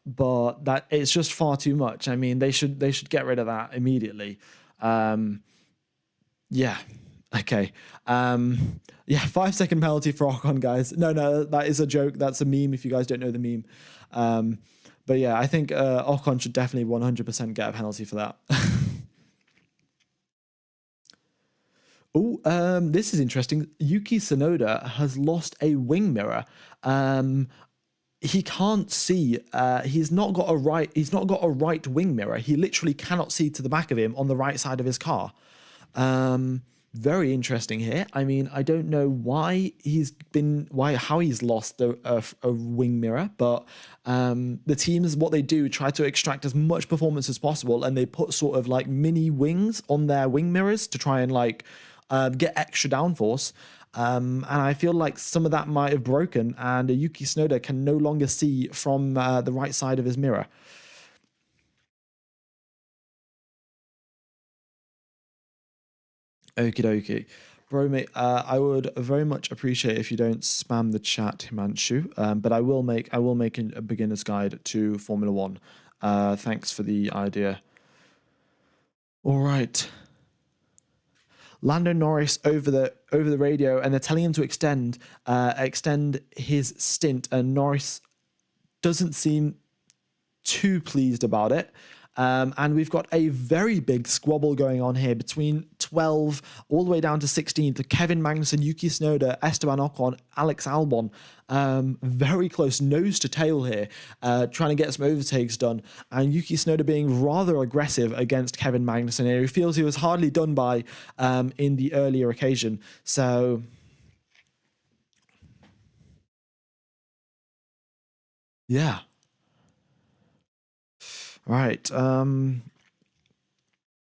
but that it's just far too much. I mean, they should get rid of that immediately. Yeah, okay. Yeah, 5-second penalty for Ocon, guys. No, that is a joke. That's a meme if you guys don't know the meme. But yeah, I think Ocon should definitely 100% get a penalty for that. Oh, this is interesting. Yuki Tsunoda has lost a wing mirror. He can't see. He's not got a right wing mirror. He literally cannot see to the back of him on the right side of his car. Very interesting here. I mean, I don't know how he's lost a wing mirror, but the teams, what they do, try to extract as much performance as possible, and they put sort of like mini wings on their wing mirrors to try and like get extra downforce. And I feel like some of that might have broken, and Yuki Tsunoda can no longer see from the right side of his mirror. Okie dokie. Bro, mate, I would very much appreciate if you don't spam the chat, Himanshu, but I will make a beginner's guide to Formula One. Thanks for the idea. All right. Lando Norris over the radio, and they're telling him to extend his stint, and Norris doesn't seem too pleased about it. And we've got a very big squabble going on here between 12 all the way down to 16 to Kevin Magnussen, Yuki Tsunoda, Esteban Ocon, Alex Albon. Very close nose to tail here, trying to get some overtakes done. And Yuki Tsunoda being rather aggressive against Kevin Magnussen here. He feels he was hardly done by in the earlier occasion. So... yeah. Right.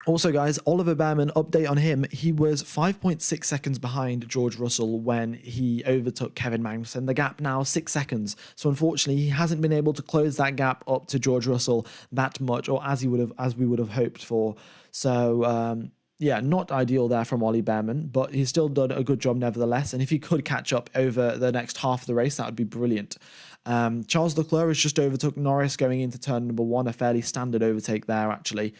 Also, guys, Oliver Behrman, update on him. He was 5.6 seconds behind George Russell when he overtook Kevin Magnussen. The gap now 6 seconds. So unfortunately, he hasn't been able to close that gap up to George Russell that much, or as we would have hoped for. So yeah, not ideal there from Ollie Behrman, but he's still done a good job nevertheless. And if he could catch up over the next half of the race, that would be brilliant. Charles Leclerc has just overtook Norris going into turn number 1, a fairly standard overtake there, actually.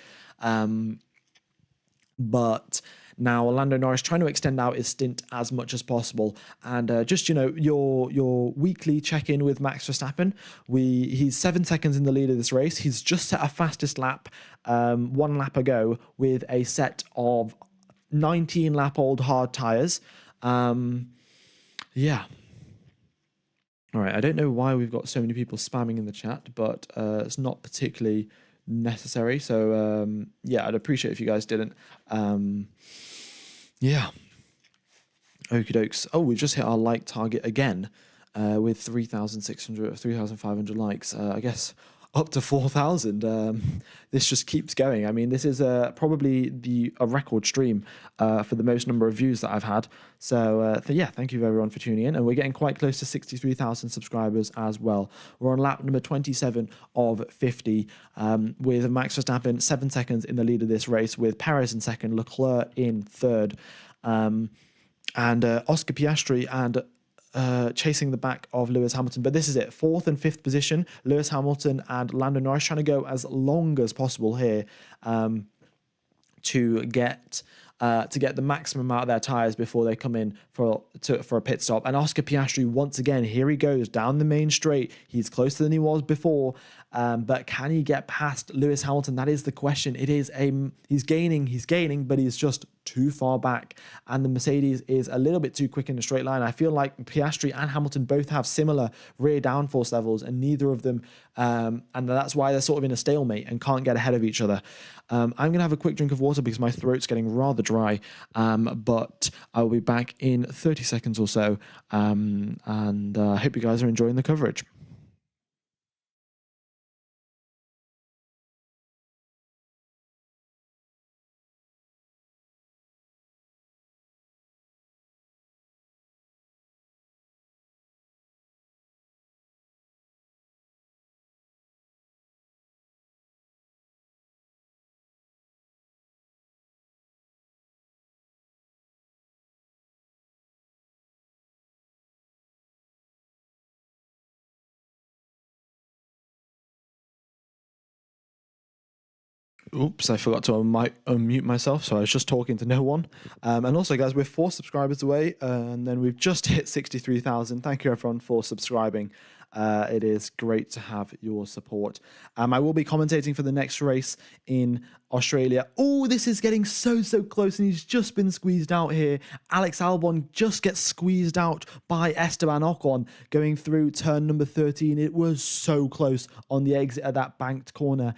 But now Lando Norris trying to extend out his stint as much as possible. And just, you know, your weekly check-in with Max Verstappen. He's 7 seconds in the lead of this race. He's just set a fastest lap 1 lap ago with a set of 19-lap-old hard tyres. Yeah. All right, I don't know why we've got so many people spamming in the chat, but it's not particularly necessary. So yeah, I'd appreciate if you guys didn't. Yeah. Okie dokes. Oh, we just hit our like target again with 3,500 likes. I guess up to 4,000. This just keeps going. I mean, this is probably a record stream for the most number of views that I've had. So yeah, thank you everyone for tuning in. And we're getting quite close to 63,000 subscribers as well. We're on lap number 27 of 50 with Max Verstappen 7 seconds in the lead of this race, with Perez in second, Leclerc in third. And Oscar Piastri and chasing the back of Lewis Hamilton. But this is it, 4th and 5th position. Lewis Hamilton and Lando Norris trying to go as long as possible here to get the maximum out of their tyres before they come in for a pit stop. And Oscar Piastri, once again, here he goes down the main straight. He's closer than he was before, but can he get past Lewis Hamilton? That is the question. He's gaining, but he's just too far back, and the Mercedes is a little bit too quick in the straight line. I feel like Piastri and Hamilton both have similar rear downforce levels, and neither of them, and that's why they're sort of in a stalemate and can't get ahead of each other. I'm going to have a quick drink of water because my throat's getting rather dry, but I'll be back in 30 seconds or so, and I hope you guys are enjoying the coverage. Oops, I forgot to unmute myself, so I was just talking to no one. And also, guys, we're 4 subscribers away, and then we've just hit 63,000. Thank you, everyone, for subscribing. It is great to have your support. I will be commentating for the next race in Australia. Oh, this is getting so close, and he's just been squeezed out here. Alex Albon just gets squeezed out by Esteban Ocon going through turn number 13. It was so close on the exit of that banked corner.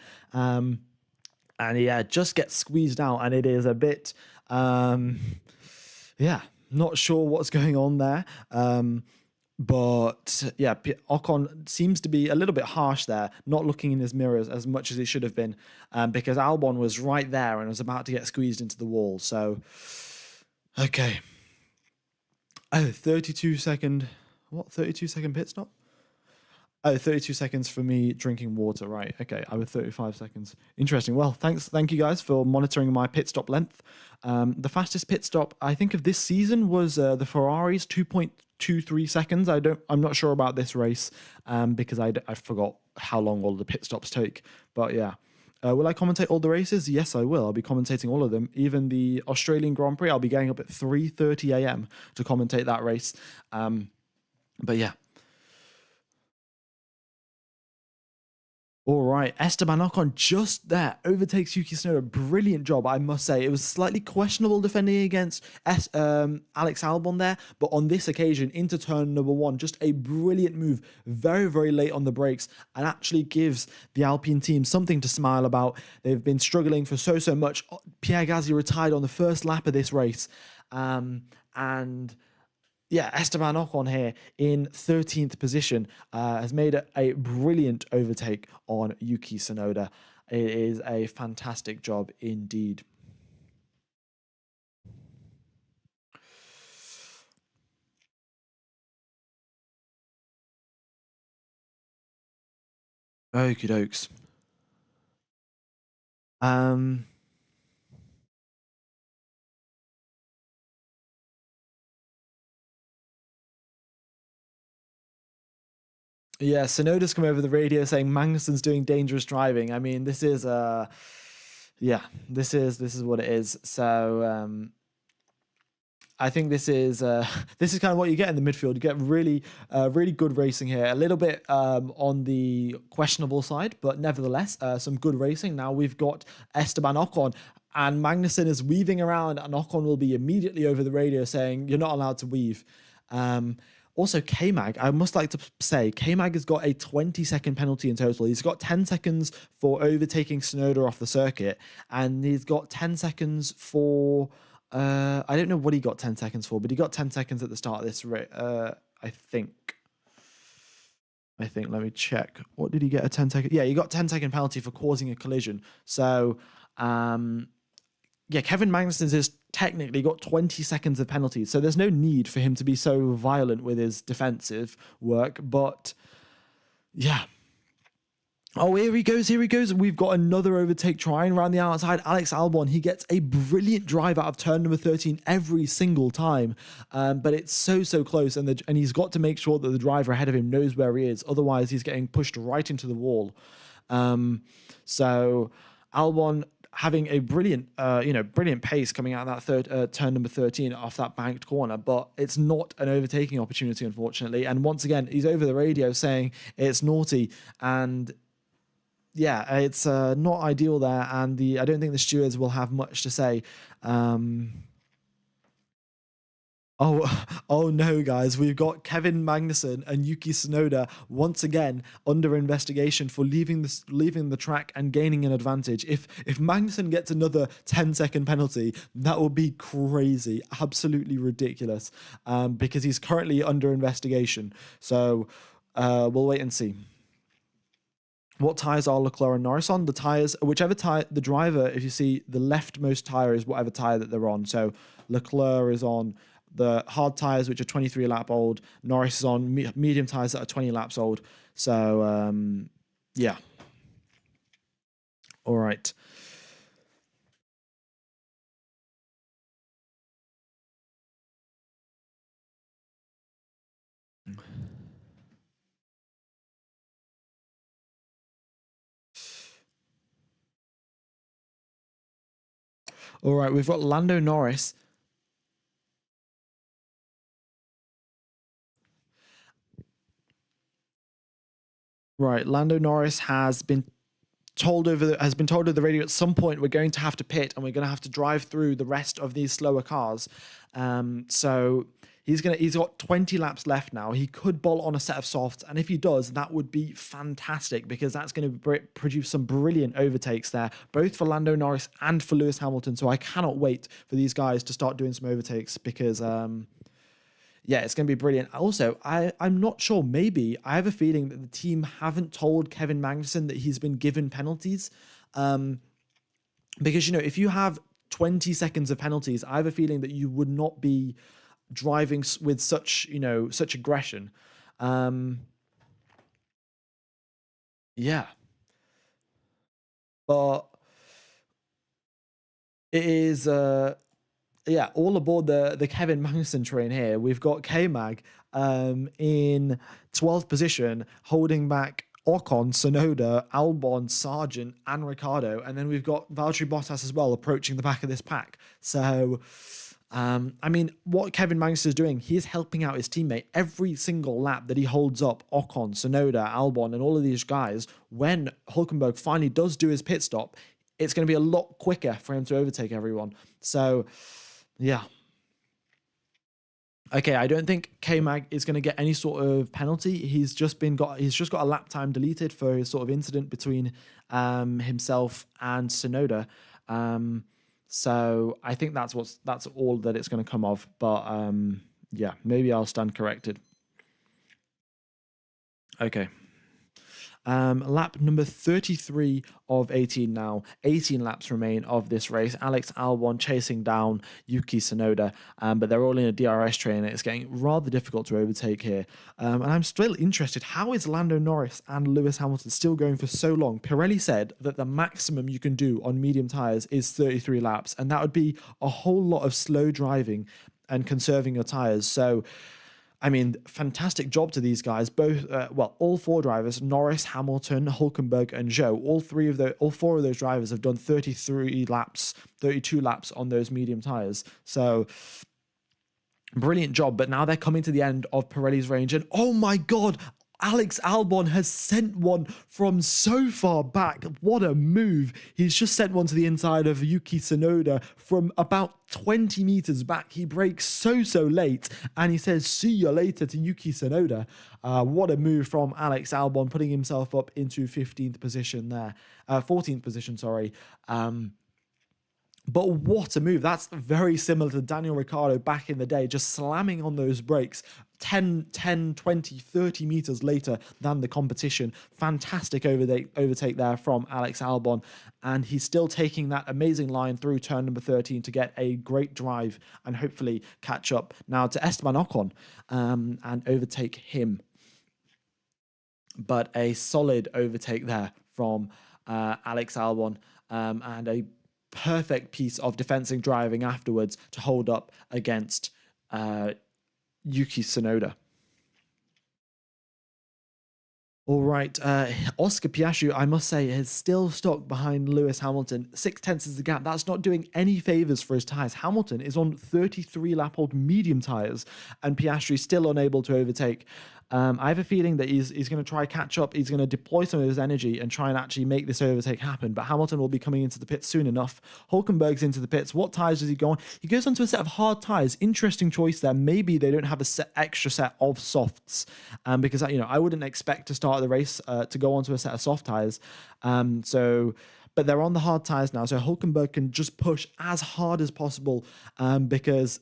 And yeah, just gets squeezed out, and it is a bit, yeah, not sure what's going on there. But yeah, Ocon seems to be a little bit harsh there, not looking in his mirrors as much as he should have been, because Albon was right there and was about to get squeezed into the wall. So, okay. Oh, 32 second pit stop? Oh, 32 seconds for me drinking water. Right. Okay. I was 35 seconds. Interesting. Well, thank you guys for monitoring my pit stop length. The fastest pit stop I think of this season was the Ferrari's 2.23 seconds. I'm not sure about this race because I forgot how long all the pit stops take. But yeah. Will I commentate all the races? Yes, I will. I'll be commentating all of them. Even the Australian Grand Prix, I'll be getting up at 3:30 a.m. to commentate that race. But yeah. All right, Esteban Ocon just there overtakes Yuki Tsunoda. Brilliant job, I must say. It was slightly questionable defending against Alex Albon there, but on this occasion, into turn number 1, just a brilliant move, very late on the brakes, and actually gives the Alpine team something to smile about. They've been struggling for so much. Pierre Gasly retired on the first lap of this race, and yeah, Esteban Ocon here in 13th position has made a brilliant overtake on Yuki Tsunoda. It is a fantastic job indeed. Okie dokes. Yeah, Sonoda's come over the radio saying Magnussen's doing dangerous driving. I mean, this is this is what it is. So I think this is kind of what you get in the midfield. You get really good racing here. A little bit on the questionable side, but nevertheless, some good racing. Now we've got Esteban Ocon, and Magnussen is weaving around, and Ocon will be immediately over the radio saying, "You're not allowed to weave." Also, K-Mag, I must like to say, K-Mag has got a 20-second penalty in total. He's got 10 seconds for overtaking Tsunoda off the circuit, and he's got 10 seconds for... I don't know what he got 10 seconds for, but he got 10 seconds at the start of this race, I think. Let me check. What did he get a 10-second? Yeah, he got 10-second penalty for causing a collision. So, yeah, Kevin Magnussen's has technically got 20 seconds of penalties. So there's no need for him to be so violent with his defensive work. But, yeah. Oh, here he goes. We've got another overtake trying around the outside. Alex Albon, he gets a brilliant drive out of turn number 13 every single time. But it's so close. And he's got to make sure that the driver ahead of him knows where he is. Otherwise, he's getting pushed right into the wall. So Albon having a brilliant pace coming out of that turn number 13 off that banked corner, but it's not an overtaking opportunity, unfortunately. And once again, he's over the radio saying it's naughty, and yeah, it's not ideal there. And I don't think the stewards will have much to say. Oh no, guys, we've got Kevin Magnussen and Yuki Tsunoda once again under investigation for leaving the track and gaining an advantage. If Magnussen gets another 10-second penalty, that would be crazy, absolutely ridiculous, because he's currently under investigation. So we'll wait and see. What tires are Leclerc and Norris on? The tires, whichever tire, the driver, if you see the leftmost tire is whatever tire that they're on. So Leclerc is on the hard tires, which are 23 lap old. Norris is on medium tires that are 20 laps old. So, yeah. All right. All right, we've got Lando Norris. Right, Lando Norris has been told over the radio at some point we're going to have to pit and we're going to have to drive through the rest of these slower cars. So he's got 20 laps left now. He could bolt on a set of softs, and if he does, that would be fantastic, because that's going to produce some brilliant overtakes there, both for Lando Norris and for Lewis Hamilton. So I cannot wait for these guys to start doing some overtakes, because yeah, it's going to be brilliant. Also, I'm not sure. Maybe I have a feeling that the team haven't told Kevin Magnussen that he's been given penalties. Because, if you have 20 seconds of penalties, I have a feeling that you would not be driving with such aggression. Yeah. But it is... yeah, all aboard the Kevin Magnussen train here. We've got K-Mag in 12th position, holding back Ocon, Tsunoda, Albon, Sargent, and Ricciardo. And then we've got Valtteri Bottas as well approaching the back of this pack. So, I mean, what Kevin Magnussen is doing, he is helping out his teammate every single lap that he holds up Ocon, Tsunoda, Albon, and all of these guys. When Hülkenberg finally does do his pit stop, it's going to be a lot quicker for him to overtake everyone. So... yeah. Okay, I don't think K-Mag is going to get any sort of penalty. He's just got a lap time deleted for his sort of incident between himself and Tsunoda. So I think that's all that it's going to come of. But yeah, maybe I'll stand corrected. Okay. Lap number 33 of 18 now. 18 laps remain of this race. Alex Albon chasing down Yuki Tsunoda, but they're all in a DRS train, and it's getting rather difficult to overtake here. And I'm still interested, how is Lando Norris and Lewis Hamilton still going for so long? Pirelli said that the maximum you can do on medium tyres is 33 laps, and that would be a whole lot of slow driving and conserving your tyres. So, I mean, fantastic job to these guys. Both, all four drivers, Norris, Hamilton, Hülkenberg, and Zhou. All four of those drivers have done 32 laps on those medium tires. So, brilliant job. But now they're coming to the end of Pirelli's range, and oh my God, Alex Albon has sent one from so far back. What a move. He's just sent one to the inside of Yuki Tsunoda from about 20 meters back. He brakes so late and he says, see you later to Yuki Tsunoda. What a move from Alex Albon, putting himself up into 15th position there. 14th position, sorry. But what a move. That's very similar to Daniel Ricciardo back in the day, just slamming on those brakes 10, 20, 30 meters later than the competition. Fantastic overtake there from Alex Albon. And he's still taking that amazing line through turn number 13 to get a great drive and hopefully catch up now to Esteban Ocon and overtake him. But a solid overtake there from Alex Albon and a perfect piece of defensive driving afterwards to hold up against Yuki Tsunoda. All right, Oscar Piastri, I must say, is still stuck behind Lewis Hamilton. 0.6 is the gap. That's not doing any favors for his tires. Hamilton is on 33 lap old medium tires, and Piastri still unable to overtake. I have a feeling that he's going to try catch up. He's going to deploy some of his energy and try and actually make this overtake happen. But Hamilton will be coming into the pits soon enough. Hulkenberg's into the pits. What tires does he go on? He goes onto a set of hard tires. Interesting choice there. Maybe they don't have a extra set of softs, because I wouldn't expect to start the race to go onto a set of soft tires. But they're on the hard tires now, so Hulkenberg can just push as hard as possible because.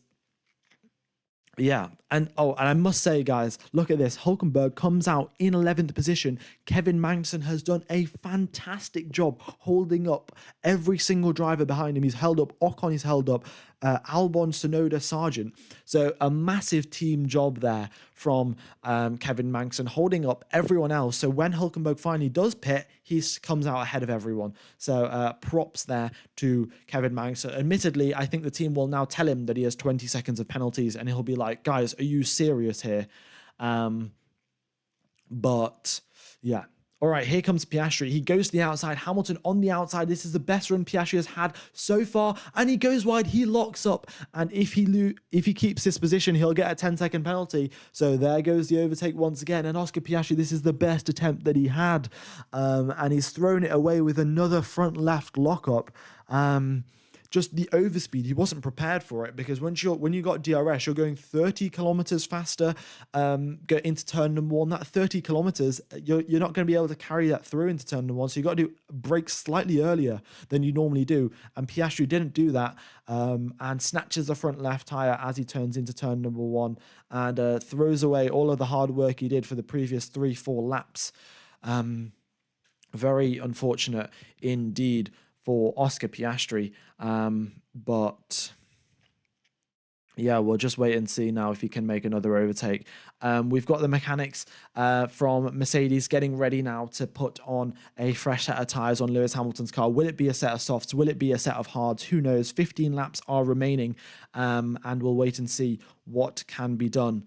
Yeah, and I must say, guys, look at this. Hulkenberg comes out in 11th position. Kevin Magnussen has done a fantastic job holding up every single driver behind him. He's held up Ocon, he's held up Albon, Tsunoda, Sargent. So a massive team job there from Kevin Magnussen, holding up everyone else. So when Hulkenberg finally does pit, he comes out ahead of everyone. So props there to Kevin Magnussen. Admittedly, I think the team will now tell him that he has 20 seconds of penalties, and he'll be like, guys, are you serious here? But yeah. All right, here comes Piastri. He goes to the outside. Hamilton on the outside. This is the best run Piastri has had so far. And he goes wide. He locks up. And if he keeps this position, he'll get a 10-second penalty. So there goes the overtake once again. And Oscar Piastri, this is the best attempt that he had. And he's thrown it away with another front left lockup. Just the overspeed, he wasn't prepared for it, because when you got DRS, you're going 30 kilometers faster, go into turn number one. That 30 kilometers, you're not going to be able to carry that through into turn number one. So you got to do brakes slightly earlier than you normally do. And Piastri didn't do that, and snatches the front left tire as he turns into turn number one, and throws away all of the hard work he did for the previous 3-4 laps. Very unfortunate indeed for Oscar Piastri. But yeah, we'll just wait and see now if he can make another overtake. We've got the mechanics from Mercedes getting ready now to put on a fresh set of tyres on Lewis Hamilton's car. Will it be a set of softs? Will it be a set of hards? Who knows? 15 laps are remaining, and we'll wait and see what can be done.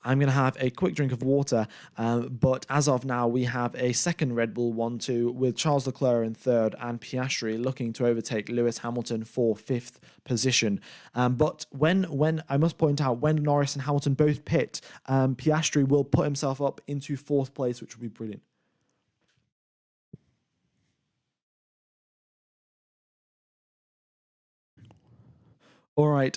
I'm going to have a quick drink of water, but as of now, we have a second Red Bull 1-2 with Charles Leclerc in third and Piastri looking to overtake Lewis Hamilton for 5th position. But when I must point out, when Norris and Hamilton both pit, Piastri will put himself up into 4th place, which will be brilliant. All right,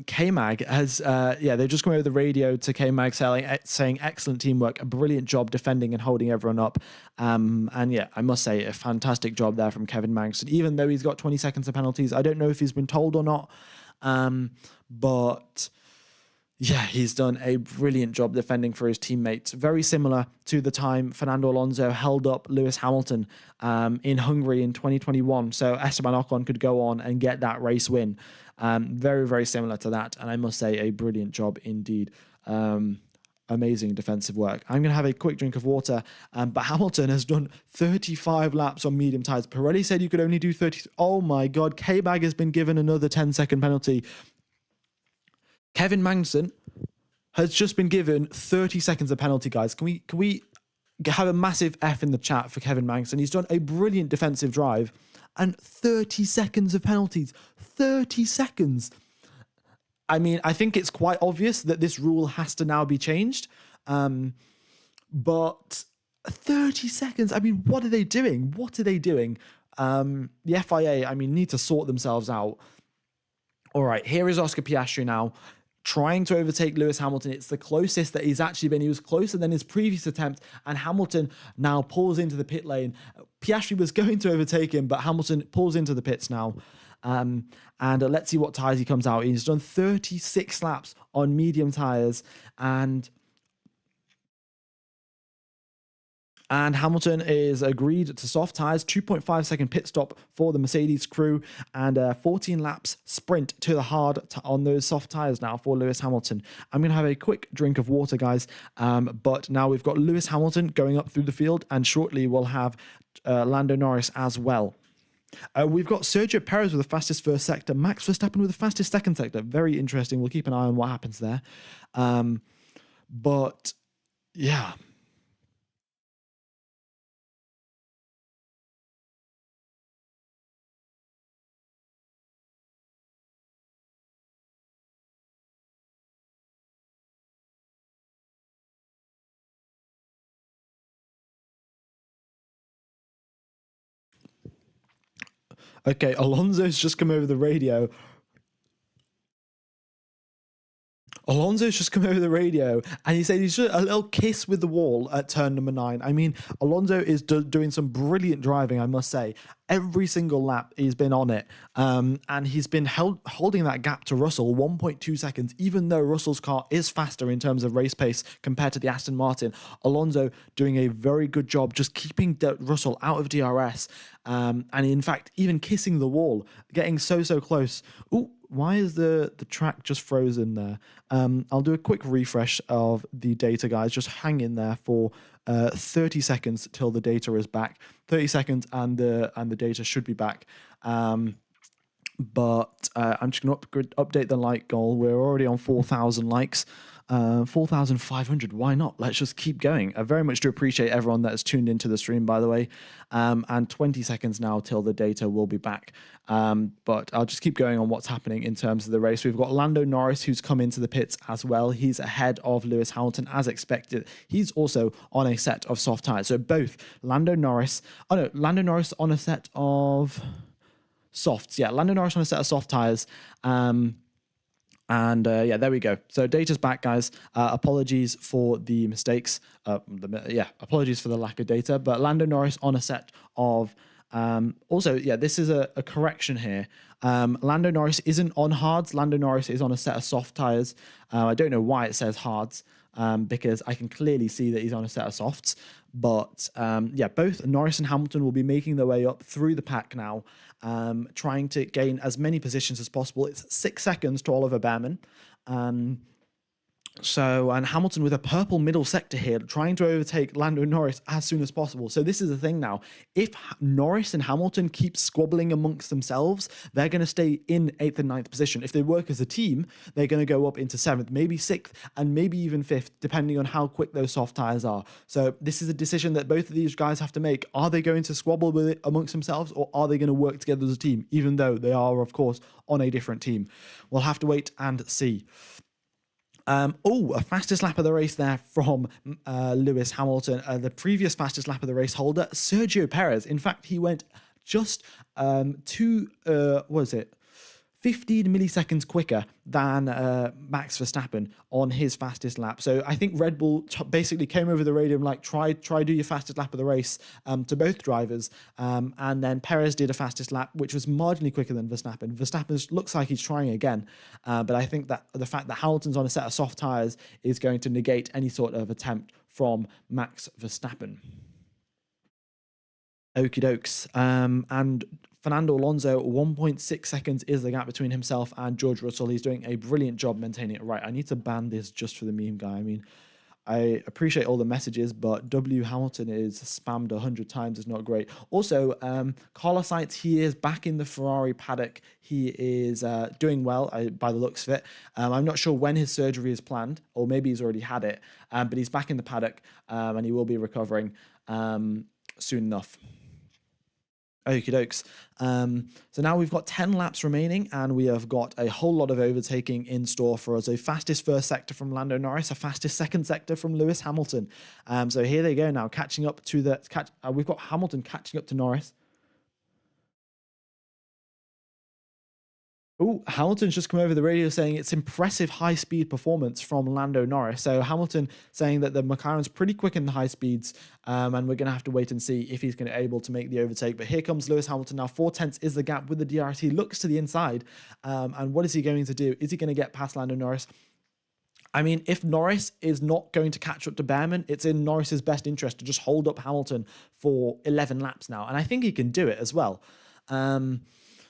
K-Mag has, they've just come over the radio to K-Mag saying excellent teamwork, a brilliant job defending and holding everyone up. And yeah, I must say a fantastic job there from Kevin Magnussen, even though he's got 20 seconds of penalties. I don't know if he's been told or not, but yeah, he's done a brilliant job defending for his teammates. Very similar to the time Fernando Alonso held up Lewis Hamilton in Hungary in 2021. So Esteban Ocon could go on and get that race win. Very, very similar to that. And I must say a brilliant job indeed. Amazing defensive work. I'm going to have a quick drink of water. But Hamilton has done 35 laps on medium tyres. Pirelli said you could only do 30. Oh my God. K-Bag has been given another 10-second penalty. Kevin Magnussen has just been given 30 seconds of penalty, guys. Can we have a massive F in the chat for Kevin Magnussen? He's done a brilliant defensive drive and 30 seconds of penalties. 30 seconds. I mean, I think it's quite obvious that this rule has to now be changed. But 30 seconds, I mean, what are they doing? What are they doing? The FIA, I mean, need to sort themselves out. All right, here is Oscar Piastri now trying to overtake Lewis Hamilton. It's the closest that he's actually been. He was closer than his previous attempt, and Hamilton now pulls into the pit lane. Piastri was going to overtake him, but Hamilton pulls into the pits now. And let's see what tyres he comes out. He's done 36 laps on medium tyres, and Hamilton is agreed to soft tyres, 2.5 second pit stop for the Mercedes crew, and 14 laps sprint to the hard on those soft tyres now for Lewis Hamilton. I'm going to have a quick drink of water, guys, but now we've got Lewis Hamilton going up through the field, and shortly we'll have Lando Norris as well. We've got Sergio Perez with the fastest first sector, Max Verstappen with the fastest second sector. Very interesting. We'll keep an eye on what happens there. But yeah. Okay, Alonso's just come over the radio. And he said he's just a little kiss with the wall at turn number 9. I mean, Alonso is doing some brilliant driving, I must say. Every single lap he's been on it, and he's been holding that gap to Russell, 1.2 seconds, even though Russell's car is faster in terms of race pace compared to the Aston Martin. Alonso doing a very good job just keeping Russell out of DRS, and in fact, even kissing the wall, getting so close. Ooh, why is the track just frozen there? I'll do a quick refresh of the data, guys. Just hang in there for 30 seconds till the data is back. 30 seconds and the data should be back. But I'm just going to update the like goal. We're already on 4,000 likes. 4,500. Why not? Let's just keep going. I very much do appreciate everyone that has tuned into the stream, by the way. And 20 seconds now till the data will be back. But I'll just keep going on what's happening in terms of the race. We've got Lando Norris, who's come into the pits as well. He's ahead of Lewis Hamilton as expected. He's also on a set of soft tyres. So both Lando Norris on a set of softs. Yeah, Lando Norris on a set of soft tyres. And yeah, there we go. So data's back, guys. Apologies for the mistakes. Apologies for the lack of data. But Lando Norris on a set of... also, yeah, this is a correction here. Lando Norris isn't on hards. Lando Norris is on a set of soft tyres. I don't know why it says hards, because I can clearly see that he's on a set of softs. But yeah, both Norris and Hamilton will be making their way up through the pack now, trying to gain as many positions as possible. It's 6 seconds to Oliver Behrman. And Hamilton with a purple middle sector here, trying to overtake Lando Norris as soon as possible. So this is the thing now. If Norris and Hamilton keep squabbling amongst themselves, they're going to stay in 8th and 9th position. If they work as a team, they're going to go up into 7th, maybe 6th, and maybe even 5th, depending on how quick those soft tyres are. So this is a decision that both of these guys have to make. Are they going to squabble with it amongst themselves, or are they going to work together as a team, even though they are, of course, on a different team? We'll have to wait and see. A fastest lap of the race there from Lewis Hamilton. The previous fastest lap of the race holder, Sergio Perez. In fact, he went just 15 milliseconds quicker than Max Verstappen on his fastest lap. So I think Red Bull basically came over the radio and like, try do your fastest lap of the race to both drivers. And then Perez did a fastest lap, which was marginally quicker than Verstappen. Verstappen looks like he's trying again. But I think that the fact that Hamilton's on a set of soft tyres is going to negate any sort of attempt from Max Verstappen. Okie dokes. And Fernando Alonso, 1.6 seconds is the gap between himself and George Russell. He's doing a brilliant job maintaining it. Right, I need to ban this just for the meme guy. I mean, I appreciate all the messages, but W Hamilton is spammed 100 times. It's not great. Also, Carlos Sainz, he is back in the Ferrari paddock. He is doing well by the looks of it. I'm not sure when his surgery is planned, or maybe he's already had it, but he's back in the paddock, and he will be recovering soon enough. Okie dokes. So now we've got 10 laps remaining, and we have got a whole lot of overtaking in store for us. A fastest first sector from Lando Norris, a fastest second sector from Lewis Hamilton. So here they go now, catching up to we've got Hamilton catching up to Norris. Oh, Hamilton's just come over the radio saying it's impressive high-speed performance from Lando Norris. So Hamilton saying that the McLaren's pretty quick in the high speeds, and we're going to have to wait and see if he's going to be able to make the overtake. But here comes Lewis Hamilton now. 4/10 is the gap with the DRS. He looks to the inside, and what is he going to do? Is he going to get past Lando Norris? I mean, if Norris is not going to catch up to Behrman, it's in Norris's best interest to just hold up Hamilton for 11 laps now, and I think he can do it as well.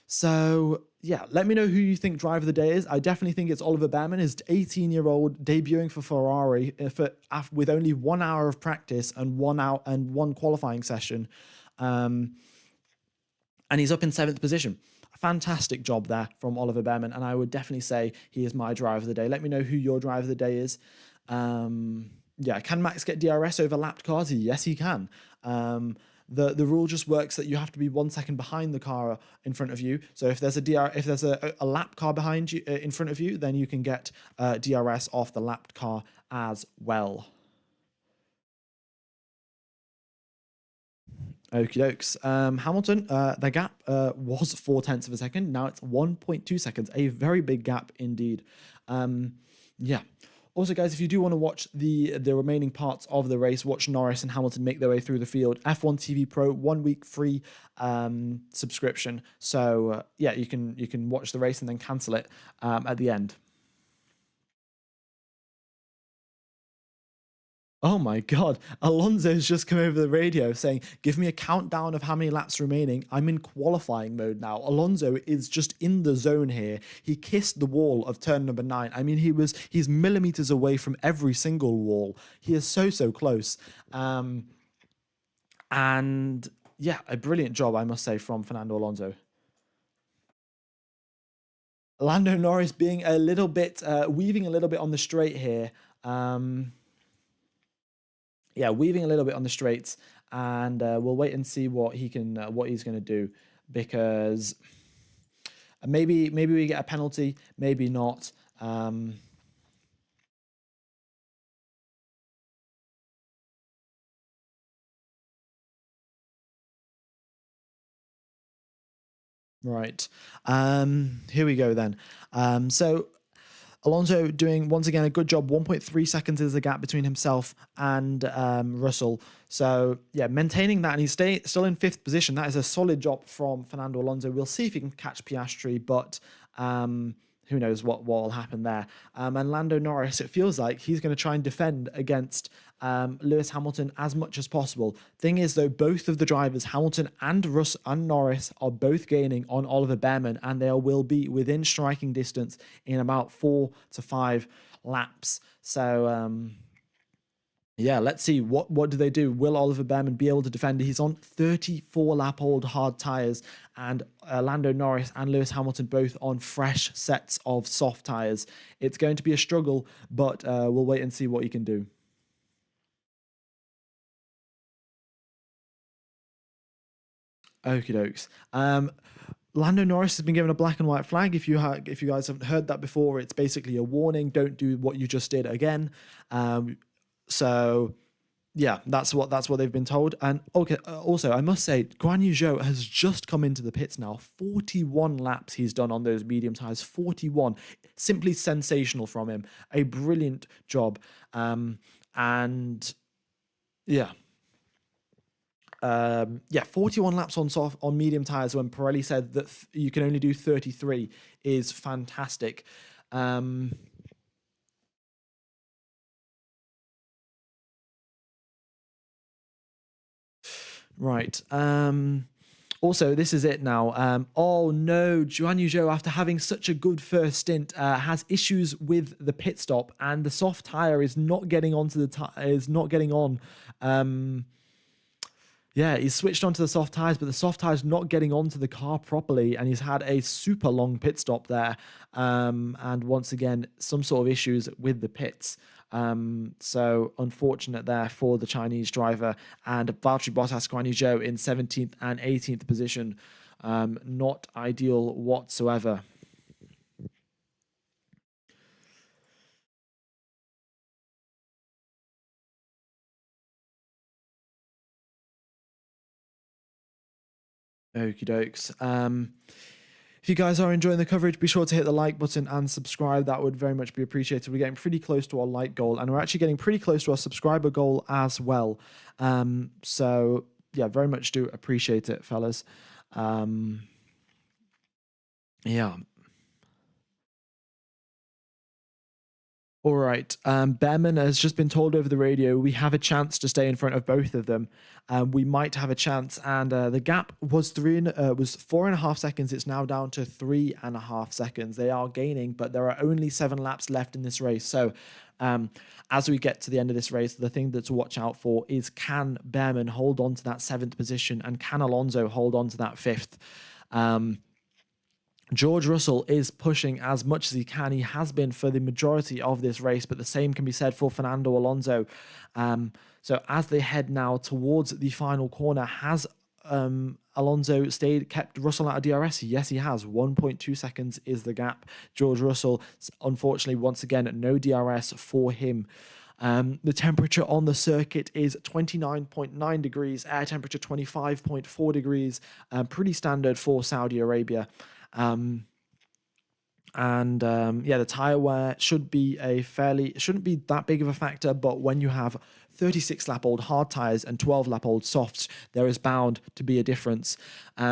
So, yeah, let me know who you think driver of the day is. I definitely think it's Oliver Behrman, his 18-year-old debuting for Ferrari with only 1 hour of practice and one qualifying session. And he's up in 7th position. A fantastic job there from Oliver Behrman, and I would definitely say he is my driver of the day. Let me know who your driver of the day is. Yeah, can Max get DRS over lapped cars? Yes, he can. The rule just works that you have to be 1 second behind the car in front of you. So if there's a lap car behind you in front of you, then you can get DRS off the lapped car as well. Okie dokes. Hamilton, the gap was 0.4 of a second. Now it's 1.2 seconds. A very big gap indeed. Yeah. Also, guys, if you do want to watch the remaining parts of the race, watch Norris and Hamilton make their way through the field. F1 TV Pro, 1 week free subscription. So yeah, you can watch the race and then cancel it at the end. Oh my God, Alonso's just come over the radio saying, give me a countdown of how many laps remaining. I'm in qualifying mode now. Alonso is just in the zone here. He kissed the wall of turn number 9. I mean, he's millimeters away from every single wall. He is so close. And yeah, a brilliant job, I must say, from Fernando Alonso. Lando Norris being a little bit, weaving a little bit on the straight here. Yeah, weaving a little bit on the straights, and we'll wait and see what he's going to do, because maybe we get a penalty, maybe not. Right. Here we go then. So Alonso doing, once again, a good job. 1.3 seconds is the gap between himself and Russell. So, yeah, maintaining that, and he's still in 5th position. That is a solid job from Fernando Alonso. We'll see if he can catch Piastri, but who knows what will happen there. And Lando Norris, it feels like he's going to try and defend against Lewis Hamilton as much as possible. Thing is, though, both of the drivers, Hamilton and Norris, are both gaining on Oliver Behrman, and they will be within striking distance in about 4 to 5 laps. So, yeah, let's see. What do they do? Will Oliver Behrman be able to defend? He's on 34-lap-old hard tyres, and Lando Norris and Lewis Hamilton both on fresh sets of soft tyres. It's going to be a struggle, but we'll wait and see what he can do. Okie dokes. Lando Norris has been given a black and white flag. If you guys haven't heard that before, it's basically a warning. Don't do what you just did again. So, yeah, that's what they've been told. And okay, also, I must say, Guan Yu Zhou has just come into the pits now. 41 laps he's done on those medium tyres. 41. Simply sensational from him. A brilliant job. And yeah. 41 laps on medium tyres when Pirelli said that you can only do 33 is fantastic. Right. Also, this is it now. Oh no, Guan Yu Zhou, after having such a good first stint, has issues with the pit stop, and the soft tire is not getting onto the yeah, he's switched onto the soft tires, but the soft tires not getting onto the car properly, and he's had a super long pit stop there. And once again, some sort of issues with the pits. So unfortunate there for the Chinese driver, and Valtteri Bottas, Guanyu Zhou in 17th and 18th position. Not ideal whatsoever. Okie dokes. If you guys are enjoying the coverage, be sure to hit the like button and subscribe. That would very much be appreciated. We're getting pretty close to our like goal, and we're actually getting pretty close to our subscriber goal as well. So yeah, very much do appreciate it, fellas. Yeah. All right. Behrman has just been told over the radio we have a chance to stay in front of both of them. We might have a chance, and the gap was 4.5 seconds. It's now down to 3.5 seconds. They are gaining, but there are only 7 laps left in this race. So, as we get to the end of this race, the thing that to watch out for is, can Behrman hold on to that 7th position, and can Alonso hold on to that 5th? George Russell is pushing as much as he can. He has been for the majority of this race, but the same can be said for Fernando Alonso. So as they head now towards the final corner, has Alonso kept Russell out of DRS? Yes, he has. 1.2 seconds is the gap. George Russell, unfortunately, once again, no DRS for him. The temperature on the circuit is 29.9 degrees, air temperature 25.4 degrees, pretty standard for Saudi Arabia. The tire wear shouldn't be that big of a factor, but when you have 36 lap old hard tires and 12 lap old softs, there is bound to be a difference.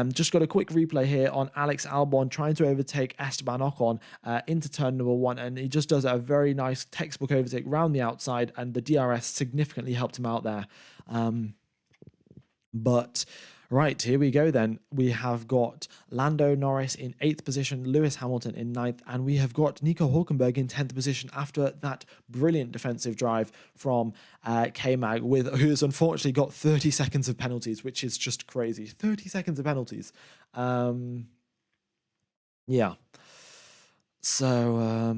Just got a quick replay here on Alex Albon trying to overtake Esteban Ocon into turn number 1, and he just does a very nice textbook overtake round the outside, and the DRS significantly helped him out there. Right, here we go then. We have got Lando Norris in 8th position, Lewis Hamilton in 9th, and we have got Nico Hülkenberg in 10th position after that brilliant defensive drive from K-Mag, who's unfortunately got 30 seconds of penalties, which is just crazy. 30 seconds of penalties. Yeah. So,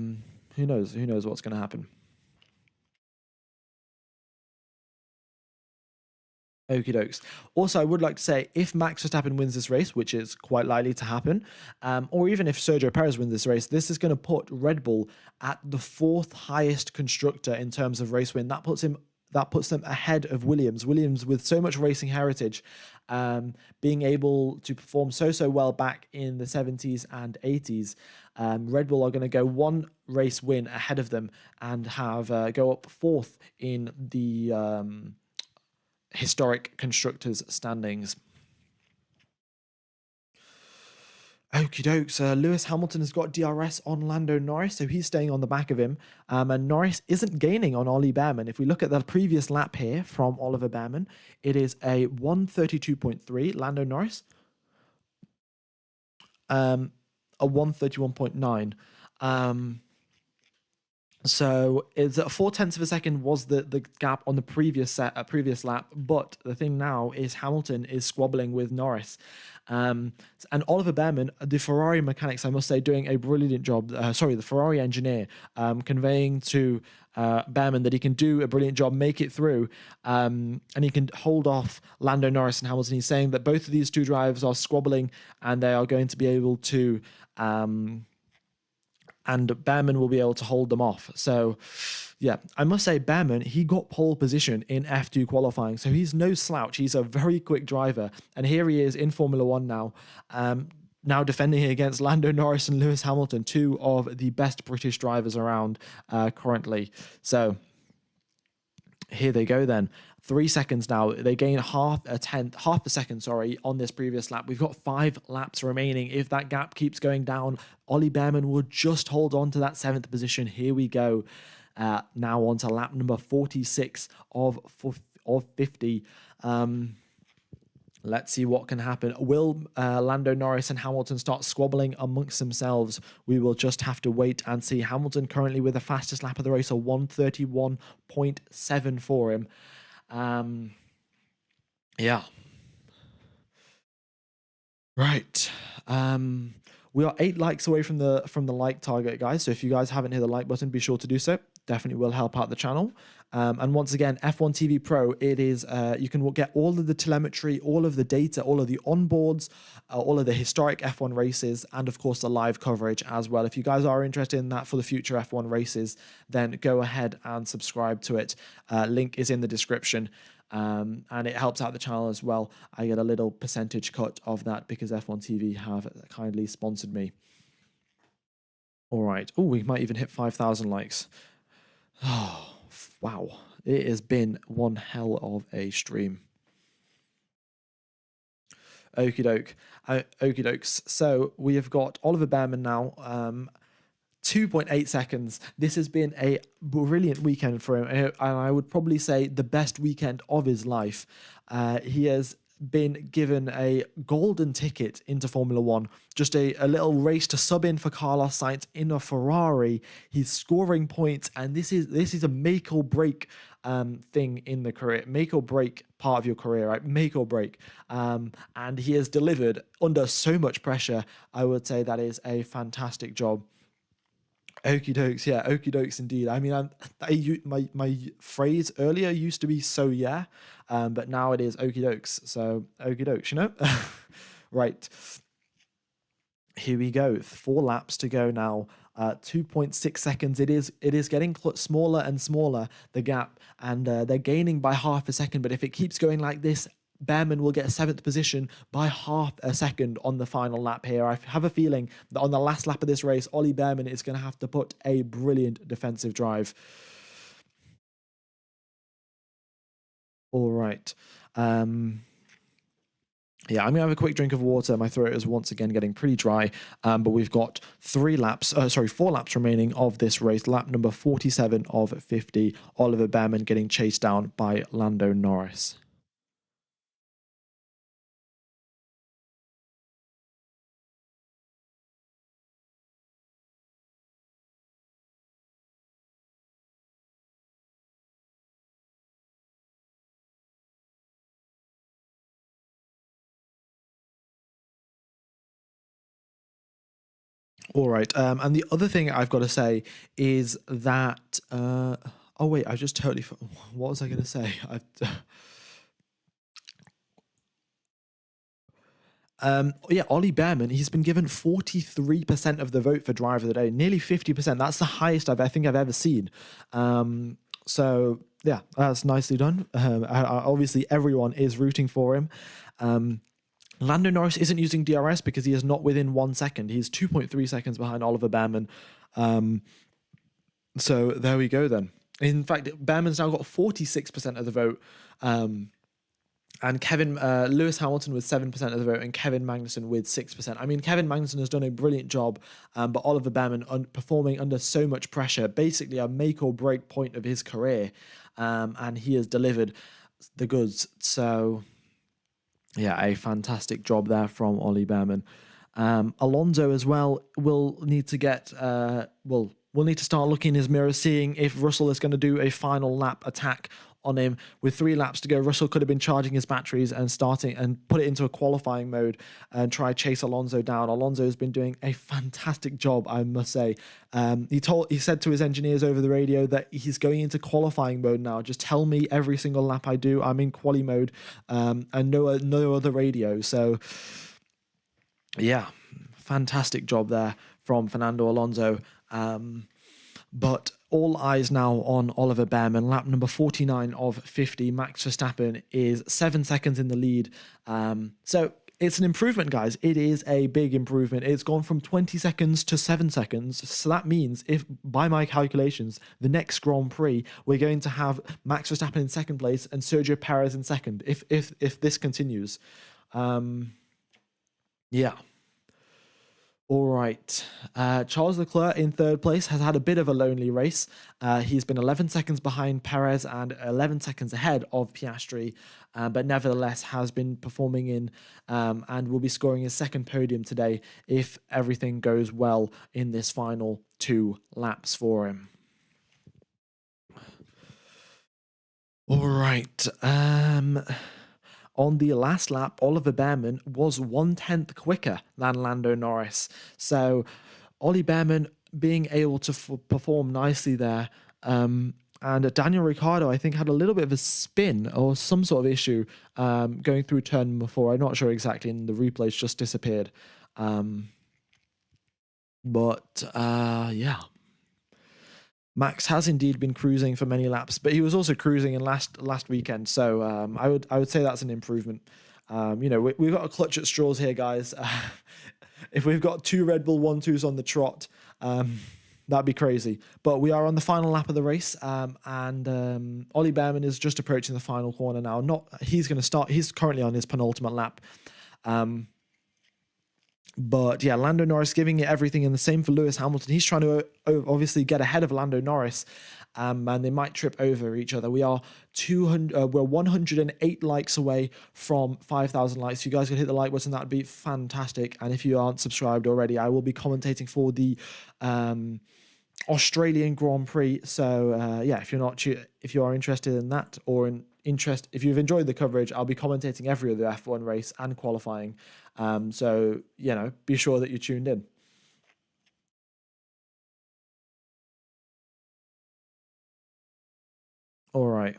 who knows? Who knows what's going to happen? Okie dokes. Also, I would like to say, if Max Verstappen wins this race, which is quite likely to happen, or even if Sergio Perez wins this race, this is going to put Red Bull at the 4th highest constructor in terms of race win. That puts them ahead of Williams. Williams, with so much racing heritage, being able to perform so well back in the 70s and 80s. Red Bull are going to go 1 race win ahead of them and have go up 4th in the historic constructors standings. Okie dokes. Lewis Hamilton has got DRS on Lando Norris, so he's staying on the back of him. And Norris isn't gaining on Ollie Behrman. If we look at the previous lap here from Oliver Behrman, it is a 132.3. Lando Norris, a 131.9. So it's 0.4 of a second was the gap on the previous lap, but the thing now is Hamilton is squabbling with Norris, and Oliver Behrman, the Ferrari mechanics, I must say, doing a brilliant job. The Ferrari engineer, conveying to Behrman that he can do a brilliant job, make it through, and he can hold off Lando Norris and Hamilton. He's saying that both of these two drivers are squabbling, and they are going to be able to. And Behrman will be able to hold them off. So, yeah, I must say, Behrman, he got pole position in F2 qualifying, so he's no slouch. He's a very quick driver, and here he is in Formula One now, now defending against Lando Norris and Lewis Hamilton, 2 of the best British drivers around currently. So, here they go then. 3 seconds now. They gain half a second, on this previous lap. We've got 5 laps remaining. If that gap keeps going down, Ollie Behrman will just hold on to that 7th position. Here we go. Now on to lap number 46 of 50. Let's see what can happen. Will Lando Norris and Hamilton start squabbling amongst themselves? We will just have to wait and see. Hamilton currently with the fastest lap of the race, a 131.7 for him. Yeah. Right. We are 8 likes away from the like target, guys. So if you guys haven't hit the like button, be sure to do so. definitely will help out the channel. And once again, F1 TV Pro, it is you can get all of the telemetry, all of the data, all of the onboards, all of the historic F1 races, and of course the live coverage as well. If you guys are interested in that for the future F1 races, then go ahead and subscribe to it. Link is in the description. And it helps out the channel as well. I get a little percentage cut of that because F1 TV have kindly sponsored me. All right. Oh, we might even hit 5,000 likes. Oh, wow. It has been one hell of a stream. Okie doke. Okie dokes. So we have got Oliver Bearman now. 2.8 seconds. This has been a brilliant weekend for him, and I would probably say the best weekend of his life. He has been given a golden ticket into Formula One, just a little race to sub in for Carlos Sainz in a Ferrari. He's scoring points, and this is a make or break thing in the career, make or break part of your career, right? Make or break. And he has delivered under so much pressure. I would say that is a fantastic job. Okie dokes, yeah, okie dokes indeed. I mean, my phrase earlier used to be so yeah, but now it is okie dokes. So okie dokes, you know. Right. Here we go. 4 laps to go now. 2.6 seconds. It is getting smaller and smaller, the gap, and they're gaining by half a second. But if it keeps going like this, Bearman will get 7th position by half a second on the final lap here. I have a feeling that on the last lap of this race, Ollie Bearman is going to have to put a brilliant defensive drive. All right. Yeah, I'm going to have a quick drink of water. My throat is once again getting pretty dry, but we've got 4 laps remaining of this race. Lap number 47 of 50. Oliver Bearman getting chased down by Lando Norris. All right. And the other thing I've got to say is that. Oh wait, I just totally. What was I going to say? Yeah, Ollie Bearman, he's been given 43% of the vote for driver of the day, nearly 50%. That's the highest I think I've ever seen. So yeah, that's nicely done. Obviously, everyone is rooting for him. Lando Norris isn't using DRS because he is not within 1 second. He's 2.3 seconds behind Oliver Bearman. So there we go then. In fact, Bearman's now got 46% of the vote. And Lewis Hamilton with 7% of the vote and Kevin Magnussen with 6%. I mean, Kevin Magnussen has done a brilliant job, but Oliver Bearman performing under so much pressure, basically a make or break point of his career, and he has delivered the goods. So yeah, a fantastic job there from Ollie Bearman. Alonso as well will need to get we'll need to start looking in his mirror, seeing if Russell is going to do a final lap attack on him. With 3 laps to go, Russell could have been charging his batteries and put it into a qualifying mode and try chase Alonso down. Alonso has been doing a fantastic job, I must say. He said to his engineers over the radio that he's going into qualifying mode now. Just tell me every single lap I do, I'm in quali mode, and no other radio. So yeah, fantastic job there from Fernando Alonso. But all eyes now on Oliver Bearman. Lap number 49 of 50. Max Verstappen is 7 seconds in the lead. So it's an improvement, guys. It is a big improvement. It's gone from 20 seconds to 7 seconds. So that means, if by my calculations, the next Grand Prix, we're going to have Max Verstappen in second place and Sergio Perez in second, if this continues. Yeah. All right. Charles Leclerc in third place has had a bit of a lonely race. He's been 11 seconds behind Perez and 11 seconds ahead of Piastri, but nevertheless has been performing in and will be scoring his second podium today if everything goes well in this final 2 laps for him. All right. On the last lap, Oliver Bearman was 1/10 quicker than Lando Norris. So Ollie Bearman being able to perform nicely there And Daniel Ricciardo, I think, had a little bit of a spin or some sort of issue going through turn number 4. I'm not sure exactly, and the replays just disappeared. Yeah. Max has indeed been cruising for many laps, but he was also cruising in last weekend. So I would say that's an improvement. We've got a clutch at straws here, guys. If we've got 2 Red Bull 1-2s on the trot, that'd be crazy. But we are on the final lap of the race, and Ollie Behrman is just approaching the final corner now. He's going to start. He's currently on his penultimate lap. But yeah, Lando Norris giving it everything, and the same for Lewis Hamilton. He's trying to obviously get ahead of Lando Norris, and they might trip over each other. We are 108 likes away from 5,000 likes. If you guys could hit the like button, that would be fantastic. And if you aren't subscribed already, I will be commentating for the Australian Grand Prix. So if you are interested in that, or if you've enjoyed the coverage, I'll be commentating every other F1 race and qualifying. So be sure that you're tuned in. All right.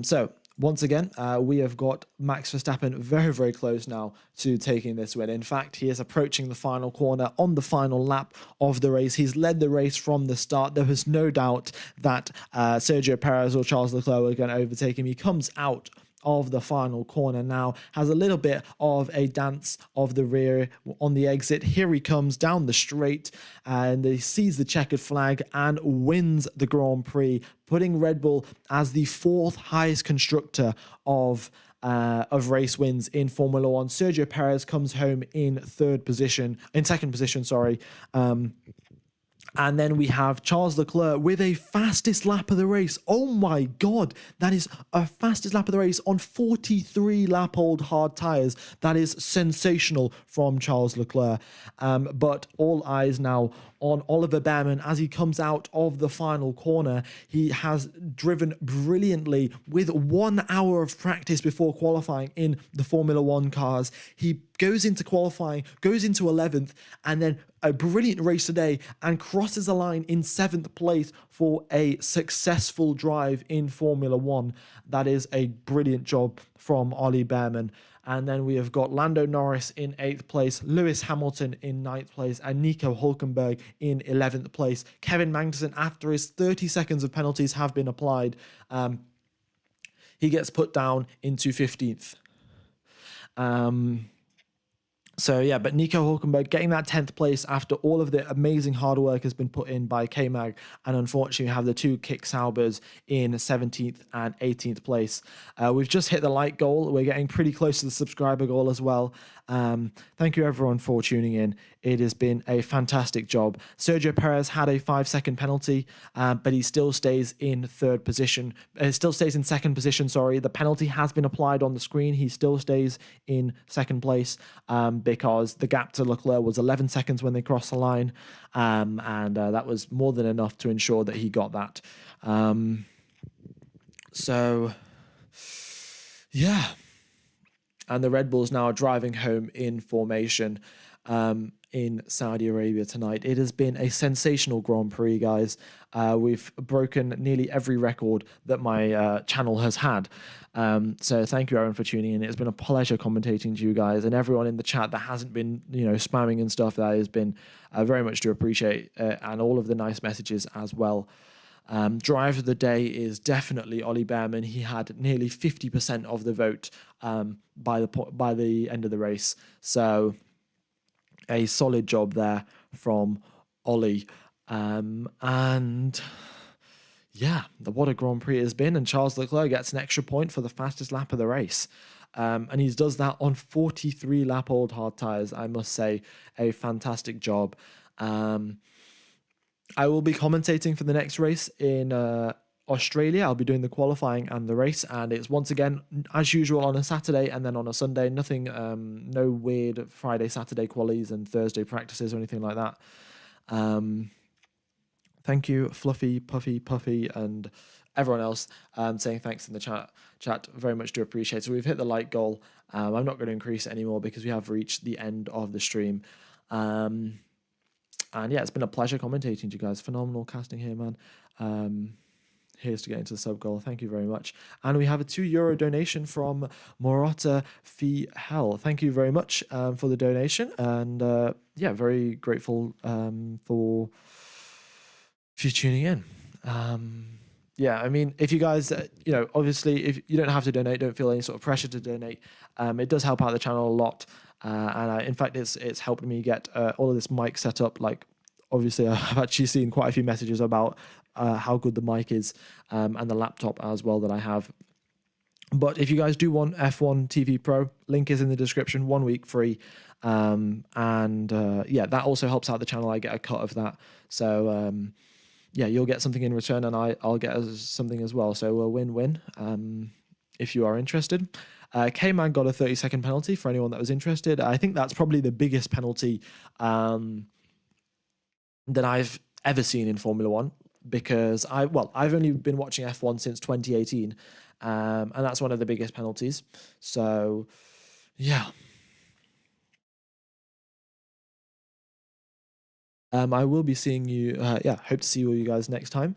So once again, we have got Max Verstappen very, very close now to taking this win. In fact, he is approaching the final corner on the final lap of the race. He's led the race from the start. There was no doubt that Sergio Perez or Charles Leclerc were going to overtake him. He comes out of the final corner now, has a little bit of a dance of the rear on the exit. Here he comes down the straight, and he sees the checkered flag and wins the Grand Prix, putting Red Bull as the 4th highest constructor of race wins in Formula One. Sergio Perez comes home in second position. And then we have Charles Leclerc with a fastest lap of the race. Oh my God, that is a fastest lap of the race on 43 lap-old hard tyres. That is sensational from Charles Leclerc. But all eyes now on Oliver Behrman as he comes out of the final corner. He has driven brilliantly with 1 hour of practice before qualifying in the Formula One cars. He goes into qualifying, goes into 11th, and then a brilliant race today, and crosses the line in 7th place for a successful drive in Formula One. That is a brilliant job from Ollie Behrman. And then we have got Lando Norris in 8th place, Lewis Hamilton in 9th place, and Nico Hülkenberg in 11th place. Kevin Magnussen, after his 30 seconds of penalties have been applied, he gets put down into 15th. But Nico Hülkenberg getting that 10th place after all of the amazing hard work has been put in by K-Mag, and unfortunately we have the 2 Kick Saubers in 17th and 18th place. We've just hit the like goal. We're getting pretty close to the subscriber goal as well. Thank you everyone for tuning in. It has been a fantastic job. Sergio Perez had a 5-second penalty, but he still stays in second position. The penalty has been applied on the screen. He still stays in second place because the gap to Leclerc was 11 seconds when they crossed the line, and that was more than enough to ensure that he got that. And the Red Bulls now are driving home in formation in Saudi Arabia tonight. It has been a sensational Grand Prix, guys. We've broken nearly every record that my channel has had. So thank you, everyone, for tuning in. It's been a pleasure commentating to you guys, and everyone in the chat that hasn't been, spamming and stuff. That has been very much to appreciate, and all of the nice messages as well. Driver of the day is definitely Ollie Behrman. He had nearly 50% of the vote by the end of the race. So a solid job there from Ollie. What a Grand Prix it has been. And Charles Leclerc gets an extra point for the fastest lap of the race. And he does that on 43 lap-old hard tyres. I must say, a fantastic job. I will be commentating for the next race in Australia. I'll be doing the qualifying and the race, and it's once again, as usual, on a Saturday and then on a Sunday. Nothing, no weird Friday, Saturday qualies and Thursday practices or anything like that. Thank you, Fluffy, Puffy, and everyone else saying thanks in the chat. Very much do appreciate it. So we've hit the like goal. I'm not going to increase it anymore because we have reached the end of the stream. And yeah, it's been a pleasure commentating to you guys. Phenomenal casting here, man. Here's to get into the sub goal. Thank you very much. And we have a €2 donation from Morata Fi Hell. Thank you very much for the donation. And yeah, very grateful for you tuning in. Yeah, I mean, if you guys, obviously, if you don't have to donate, don't feel any sort of pressure to donate. It does help out the channel a lot. And in fact, it's helped me get all of this mic set up. Like, obviously, I've actually seen quite a few messages about how good the mic is and the laptop as well that I have. But if you guys do want F1 TV Pro, link is in the description, 1 week free. Yeah, that also helps out the channel. I get a cut of that. So, yeah, you'll get something in return and I'll get something as well. So a win-win if you are interested. K-Man got a 30-second penalty for anyone that was interested. I think that's probably the biggest penalty that I've ever seen in Formula One, because I've only been watching F1 since 2018, and that's one of the biggest penalties. So, yeah. I will be seeing you. Hope to see all you guys next time.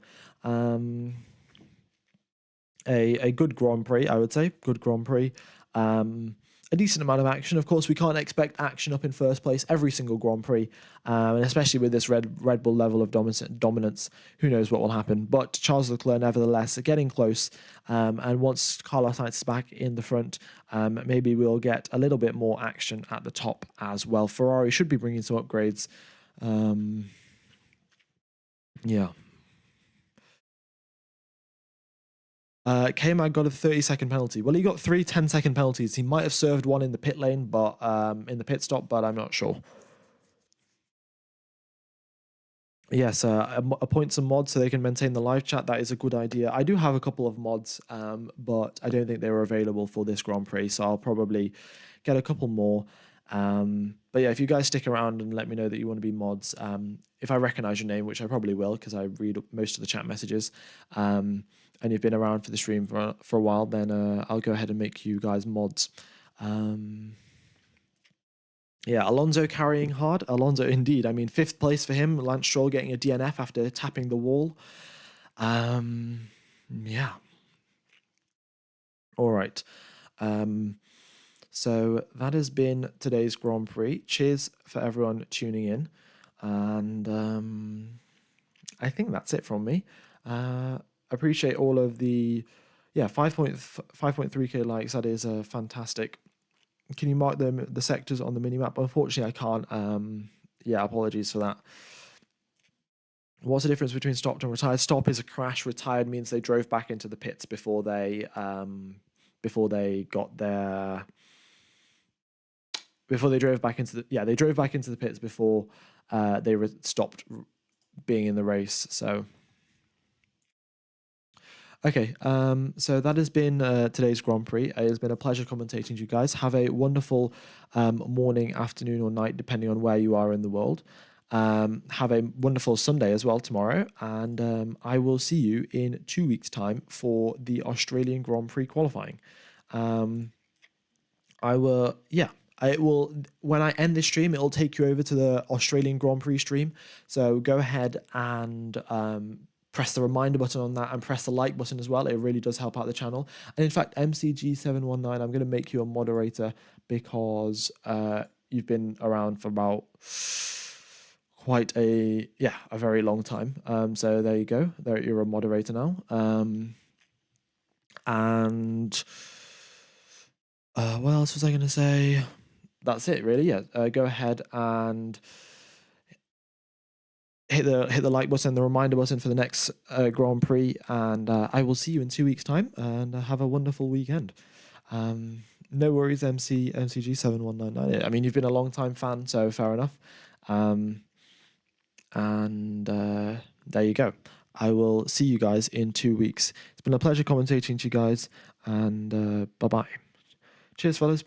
A good Grand Prix, I would say. Good Grand Prix. A decent amount of action. Of course, we can't expect action up in first place every single Grand Prix, and especially with this Red Bull level of dominance, who knows what will happen. But Charles Leclerc, nevertheless, are getting close, and once Carlos Sainz is back in the front, maybe we'll get a little bit more action at the top as well. Ferrari should be bringing some upgrades. Yeah. K-Mag got a 30-second penalty. Well, he got 3 10-second penalties. He might have served one in the pit lane, but in the pit stop, but I'm not sure. Yes, appoint some mods so they can maintain the live chat. That is a good idea. I do have a couple of mods, but I don't think they were available for this Grand Prix, so I'll probably get a couple more. But yeah, if you guys stick around and let me know that you want to be mods, if I recognize your name, which I probably will because I read most of the chat messages, and you've been around for the stream for a while, then I'll go ahead and make you guys mods. Yeah, Alonso carrying hard. Alonso, indeed. I mean, 5th place for him. Lance Stroll getting a DNF after tapping the wall. Yeah. All right. So that has been today's Grand Prix. Cheers for everyone tuning in. And I think that's it from me. Appreciate all of the 5.3k likes. That is fantastic. Can you mark the sectors on the minimap? Unfortunately, I can't. Yeah, apologies for that. What's the difference between stopped and retired? Stop is a crash. Retired means they drove back into the pits before they got their. Before they drove back into the they drove back into the pits before they stopped being in the race. So. Okay, so that has been today's Grand Prix. It has been a pleasure commentating to you guys. Have a wonderful morning, afternoon, or night, depending on where you are in the world. Have a wonderful Sunday as well tomorrow, and I will see you in 2 weeks' time for the Australian Grand Prix qualifying. It will, when I end this stream, it'll take you over to the Australian Grand Prix stream. So go ahead and press the reminder button on that and press the like button as well. It really does help out the channel. And in fact, MCG719, I'm going to make you a moderator because you've been around for about quite a very long time. So there you go. There, you're a moderator now. And what else was I going to say? That's it, really. Yeah. Go ahead and hit the like button, the reminder button for the next Grand Prix, and I will see you in 2 weeks' time. And have a wonderful weekend. No worries, MCG719. I mean, you've been a long time fan, so fair enough. And there you go. I will see you guys in 2 weeks. It's been a pleasure commentating to you guys, and bye bye. Cheers, fellas.